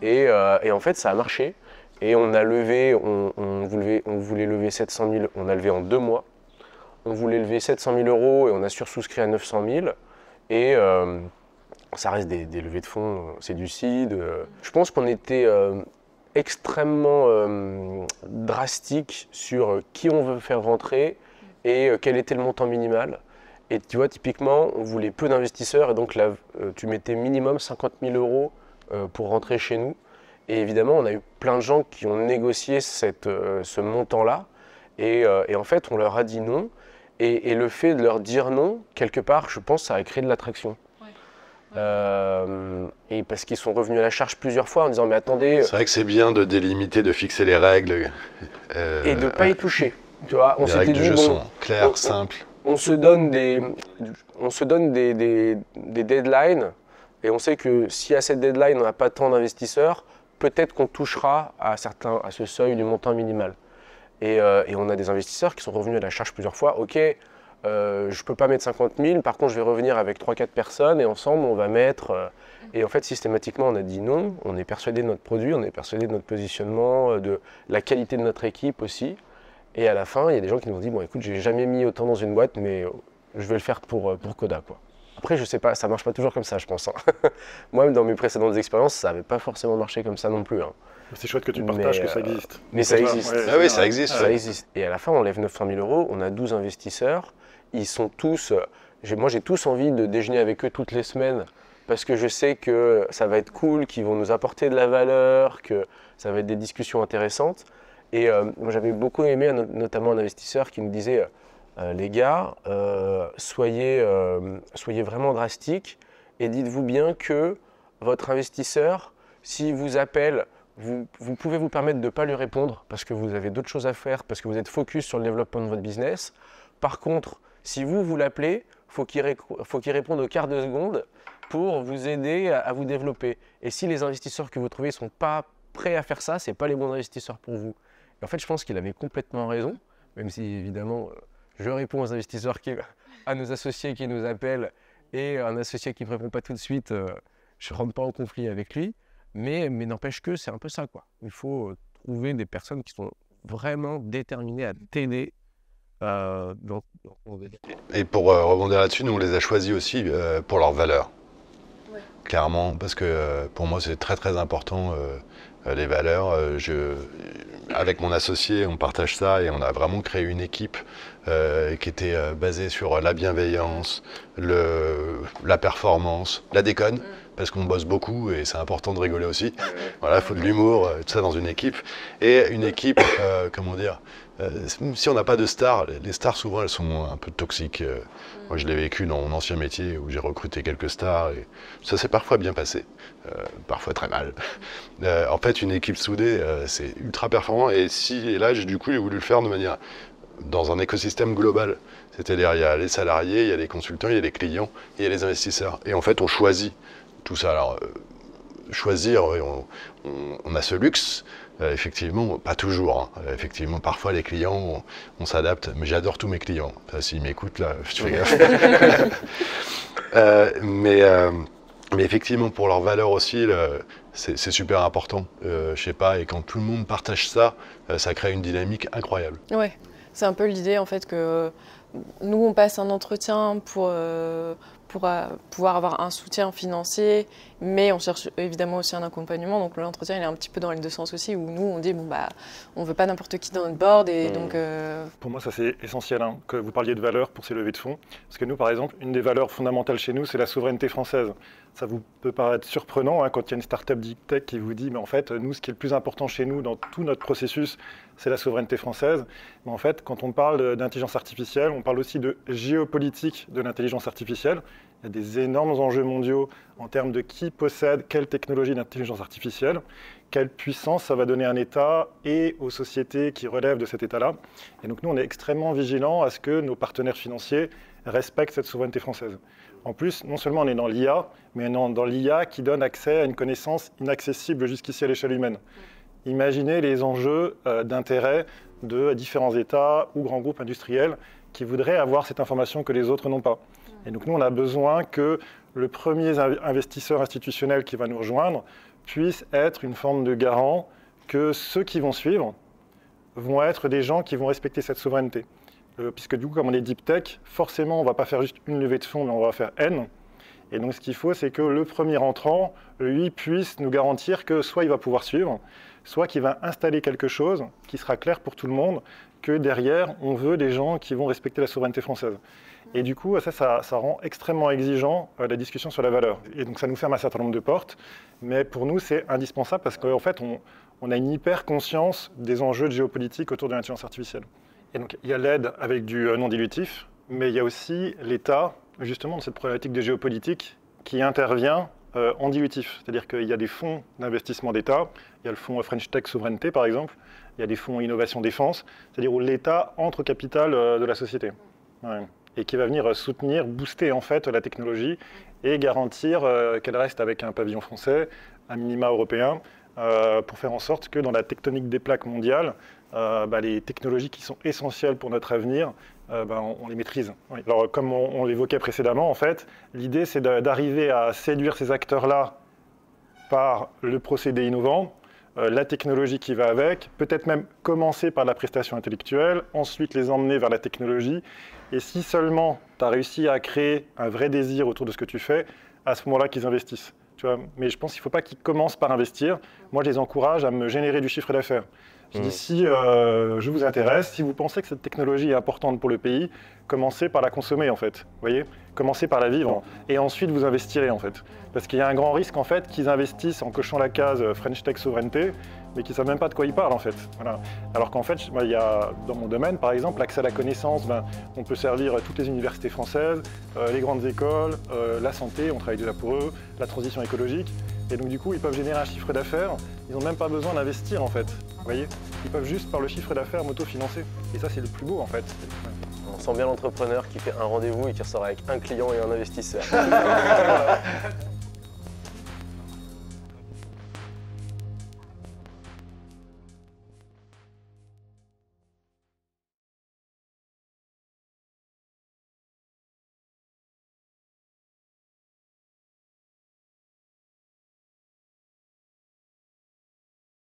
Et en fait, ça a marché. Et on a levé, on voulait lever 700 000, on a levé en 2 mois. On voulait lever 700 000 euros et on a sursouscrit à 900 000. Et ça reste des levées de fonds, c'est du seed. Je pense qu'on était extrêmement drastique sur qui on veut faire rentrer et quel était le montant minimal. Et tu vois, typiquement, on voulait peu d'investisseurs et donc là, tu mettais minimum 50 000 euros pour rentrer chez nous. Et évidemment, on a eu plein de gens qui ont négocié ce montant-là. Et en fait, on leur a dit non. Et le fait de leur dire non, quelque part, je pense, ça a créé de l'attraction. Et parce qu'ils sont revenus à la charge plusieurs fois en disant mais attendez. C'est vrai que c'est bien de délimiter, de fixer les règles. Et de ne pas y toucher. Tu vois, les règles du jeu sont claires, simples. On se donne des deadlines et on sait que si à cette deadline on n'a pas tant d'investisseurs, peut-être qu'on touchera à ce seuil du montant minimal. Et on a des investisseurs qui sont revenus à la charge plusieurs fois. Ok, je ne peux pas mettre 50 000, par contre je vais revenir avec 3-4 personnes et ensemble on va mettre… Et en fait systématiquement on a dit non, on est persuadé de notre produit, on est persuadé de notre positionnement, de la qualité de notre équipe aussi. Et à la fin il y a des gens qui nous ont dit bon écoute j'ai jamais mis autant dans une boîte mais je vais le faire pour Coda quoi. Après je sais pas, ça marche pas toujours comme ça je pense. Hein. Moi dans mes précédentes expériences ça n'avait pas forcément marché comme ça non plus. Hein. C'est chouette que tu partages que ça existe. Mais ça existe. Ouais, ah oui, ça existe. Ça existe. Et à la fin, on lève 900 000 euros, on a 12 investisseurs. Ils sont tous… Moi, j'ai tous envie de déjeuner avec eux toutes les semaines parce que je sais que ça va être cool, qu'ils vont nous apporter de la valeur, que ça va être des discussions intéressantes. Et moi, j'avais beaucoup aimé notamment un investisseur qui me disait les gars, soyez vraiment drastiques et dites-vous bien que votre investisseur, s'il vous appelle… Vous pouvez vous permettre de ne pas lui répondre parce que vous avez d'autres choses à faire, parce que vous êtes focus sur le développement de votre business. Par contre, si vous l'appelez, faut qu'il réponde au quart de seconde pour vous aider à vous développer. Et si les investisseurs que vous trouvez ne sont pas prêts à faire ça, ce n'est pas les bons investisseurs pour vous. Et en fait, je pense qu'il avait complètement raison, même si évidemment, je réponds aux investisseurs, à nos associés qui nous appellent et un associé qui ne me répond pas tout de suite, je ne rentre pas en conflit avec lui. Mais n'empêche que c'est un peu ça, quoi. Il faut trouver des personnes qui sont vraiment déterminés à t'aider. Et pour rebondir là-dessus, nous on les a choisis aussi pour leurs valeurs. Ouais. Clairement, parce que pour moi c'est très très important les valeurs. Avec mon associé, on partage ça et on a vraiment créé une équipe qui était basée sur la bienveillance, la performance, la déconne, parce qu'on bosse beaucoup et c'est important de rigoler aussi. Voilà, il faut de l'humour, tout ça dans une équipe. Et une équipe, comment dire, si on n'a pas de stars, les stars souvent elles sont un peu toxiques. Moi je l'ai vécu dans mon ancien métier où j'ai recruté quelques stars et ça s'est parfois bien passé, parfois très mal. En fait une équipe soudée c'est ultra performant et là du coup j'ai voulu le faire de manière dans un écosystème global. C'est-à-dire il y a les salariés, il y a les consultants, il y a les clients, il y a les investisseurs. Et en fait on choisit tout ça. Alors choisir, on a ce luxe. Effectivement, pas toujours. Hein. Effectivement, parfois les clients, on s'adapte. Mais j'adore tous mes clients. Enfin, s'ils m'écoutent là, je fais gaffe. Mais effectivement, pour leurs valeurs aussi, c'est super important. Je sais pas. Et quand tout le monde partage ça, ça crée une dynamique incroyable. Ouais, c'est un peu l'idée en fait que nous on passe un entretien pour pouvoir avoir un soutien financier, mais on cherche évidemment aussi un accompagnement. Donc l'entretien il est un petit peu dans les deux sens aussi, où nous on dit bon bah on veut pas n'importe qui dans notre board et donc. Pour moi ça c'est essentiel hein, que vous parliez de valeurs pour ces levées de fonds, parce que nous par exemple une des valeurs fondamentales chez nous c'est la souveraineté française. Ça vous peut paraître surprenant hein, quand il y a une start-up deep tech qui vous dit mais en fait nous ce qui est le plus important chez nous dans tout notre processus c'est la souveraineté française. Mais en fait quand on parle d'intelligence artificielle, on parle aussi de géopolitique de l'intelligence artificielle. Il y a des énormes enjeux mondiaux en termes de qui possède quelle technologie d'intelligence artificielle, quelle puissance ça va donner à un État et aux sociétés qui relèvent de cet État-là. Et donc nous, on est extrêmement vigilants à ce que nos partenaires financiers respectent cette souveraineté française. En plus, non seulement on est dans l'IA, mais on est dans l'IA qui donne accès à une connaissance inaccessible jusqu'ici à l'échelle humaine. Imaginez les enjeux d'intérêt de différents États ou grands groupes industriels qui voudraient avoir cette information que les autres n'ont pas. Et donc nous, on a besoin que le premier investisseur institutionnel qui va nous rejoindre puisse être une forme de garant que ceux qui vont suivre vont être des gens qui vont respecter cette souveraineté. Puisque du coup, comme on est deep tech, forcément, on ne va pas faire juste une levée de fonds, mais on va faire N. Et donc ce qu'il faut, c'est que le premier entrant, lui, puisse nous garantir que soit il va pouvoir suivre, soit qu'il va installer quelque chose qui sera clair pour tout le monde, que derrière, on veut des gens qui vont respecter la souveraineté française. Et du coup, ça rend extrêmement exigeant la discussion sur la valeur. Et donc ça nous ferme un certain nombre de portes, mais pour nous, c'est indispensable parce qu'en fait, on a une hyper conscience des enjeux de géopolitique autour de l'intelligence artificielle. Et donc il y a l'aide avec du non dilutif, mais il y a aussi l'État, justement, de cette problématique de géopolitique qui intervient en dilutif. C'est-à-dire qu'il y a des fonds d'investissement d'État, il y a le fonds French Tech Souveraineté par exemple, il y a des fonds Innovation Défense, c'est-à-dire où l'État entre au capital de la société. Ouais. Et qui va venir soutenir, booster en fait la technologie et garantir qu'elle reste avec un pavillon français, un minima européen, pour faire en sorte que dans la tectonique des plaques mondiales, les technologies qui sont essentielles pour notre avenir, on les maîtrise. Oui. Alors, comme on l'évoquait précédemment, en fait, l'idée c'est d'arriver à séduire ces acteurs-là par le procédé innovant, la technologie qui va avec, peut-être même commencer par la prestation intellectuelle, ensuite les emmener vers la technologie. Et si seulement tu as réussi à créer un vrai désir autour de ce que tu fais, à ce moment-là qu'ils investissent. Tu vois, mais je pense qu'il ne faut pas qu'ils commencent par investir. Moi, je les encourage à me générer du chiffre d'affaires. Je dis, si je vous intéresse, si vous pensez que cette technologie est importante pour le pays, commencez par la consommer, en fait. Vous voyez ? Commencez par la vivre. Et ensuite, vous investirez, en fait. Parce qu'il y a un grand risque, en fait, qu'ils investissent en cochant la case French Tech Souveraineté, mais qu'ils ne savent même pas de quoi ils parlent, en fait. Voilà. Alors qu'en fait, il y a, dans mon domaine, par exemple, l'accès à la connaissance, on peut servir toutes les universités françaises, les grandes écoles, la santé, on travaille déjà pour eux, la transition écologique. Et donc, du coup, ils peuvent générer un chiffre d'affaires. Ils n'ont même pas besoin d'investir, en fait. Vous voyez ? Ils peuvent juste, par le chiffre d'affaires, m'autofinancer. Et ça, c'est le plus beau, en fait. On sent bien l'entrepreneur qui fait un rendez-vous et qui ressort avec un client et un investisseur.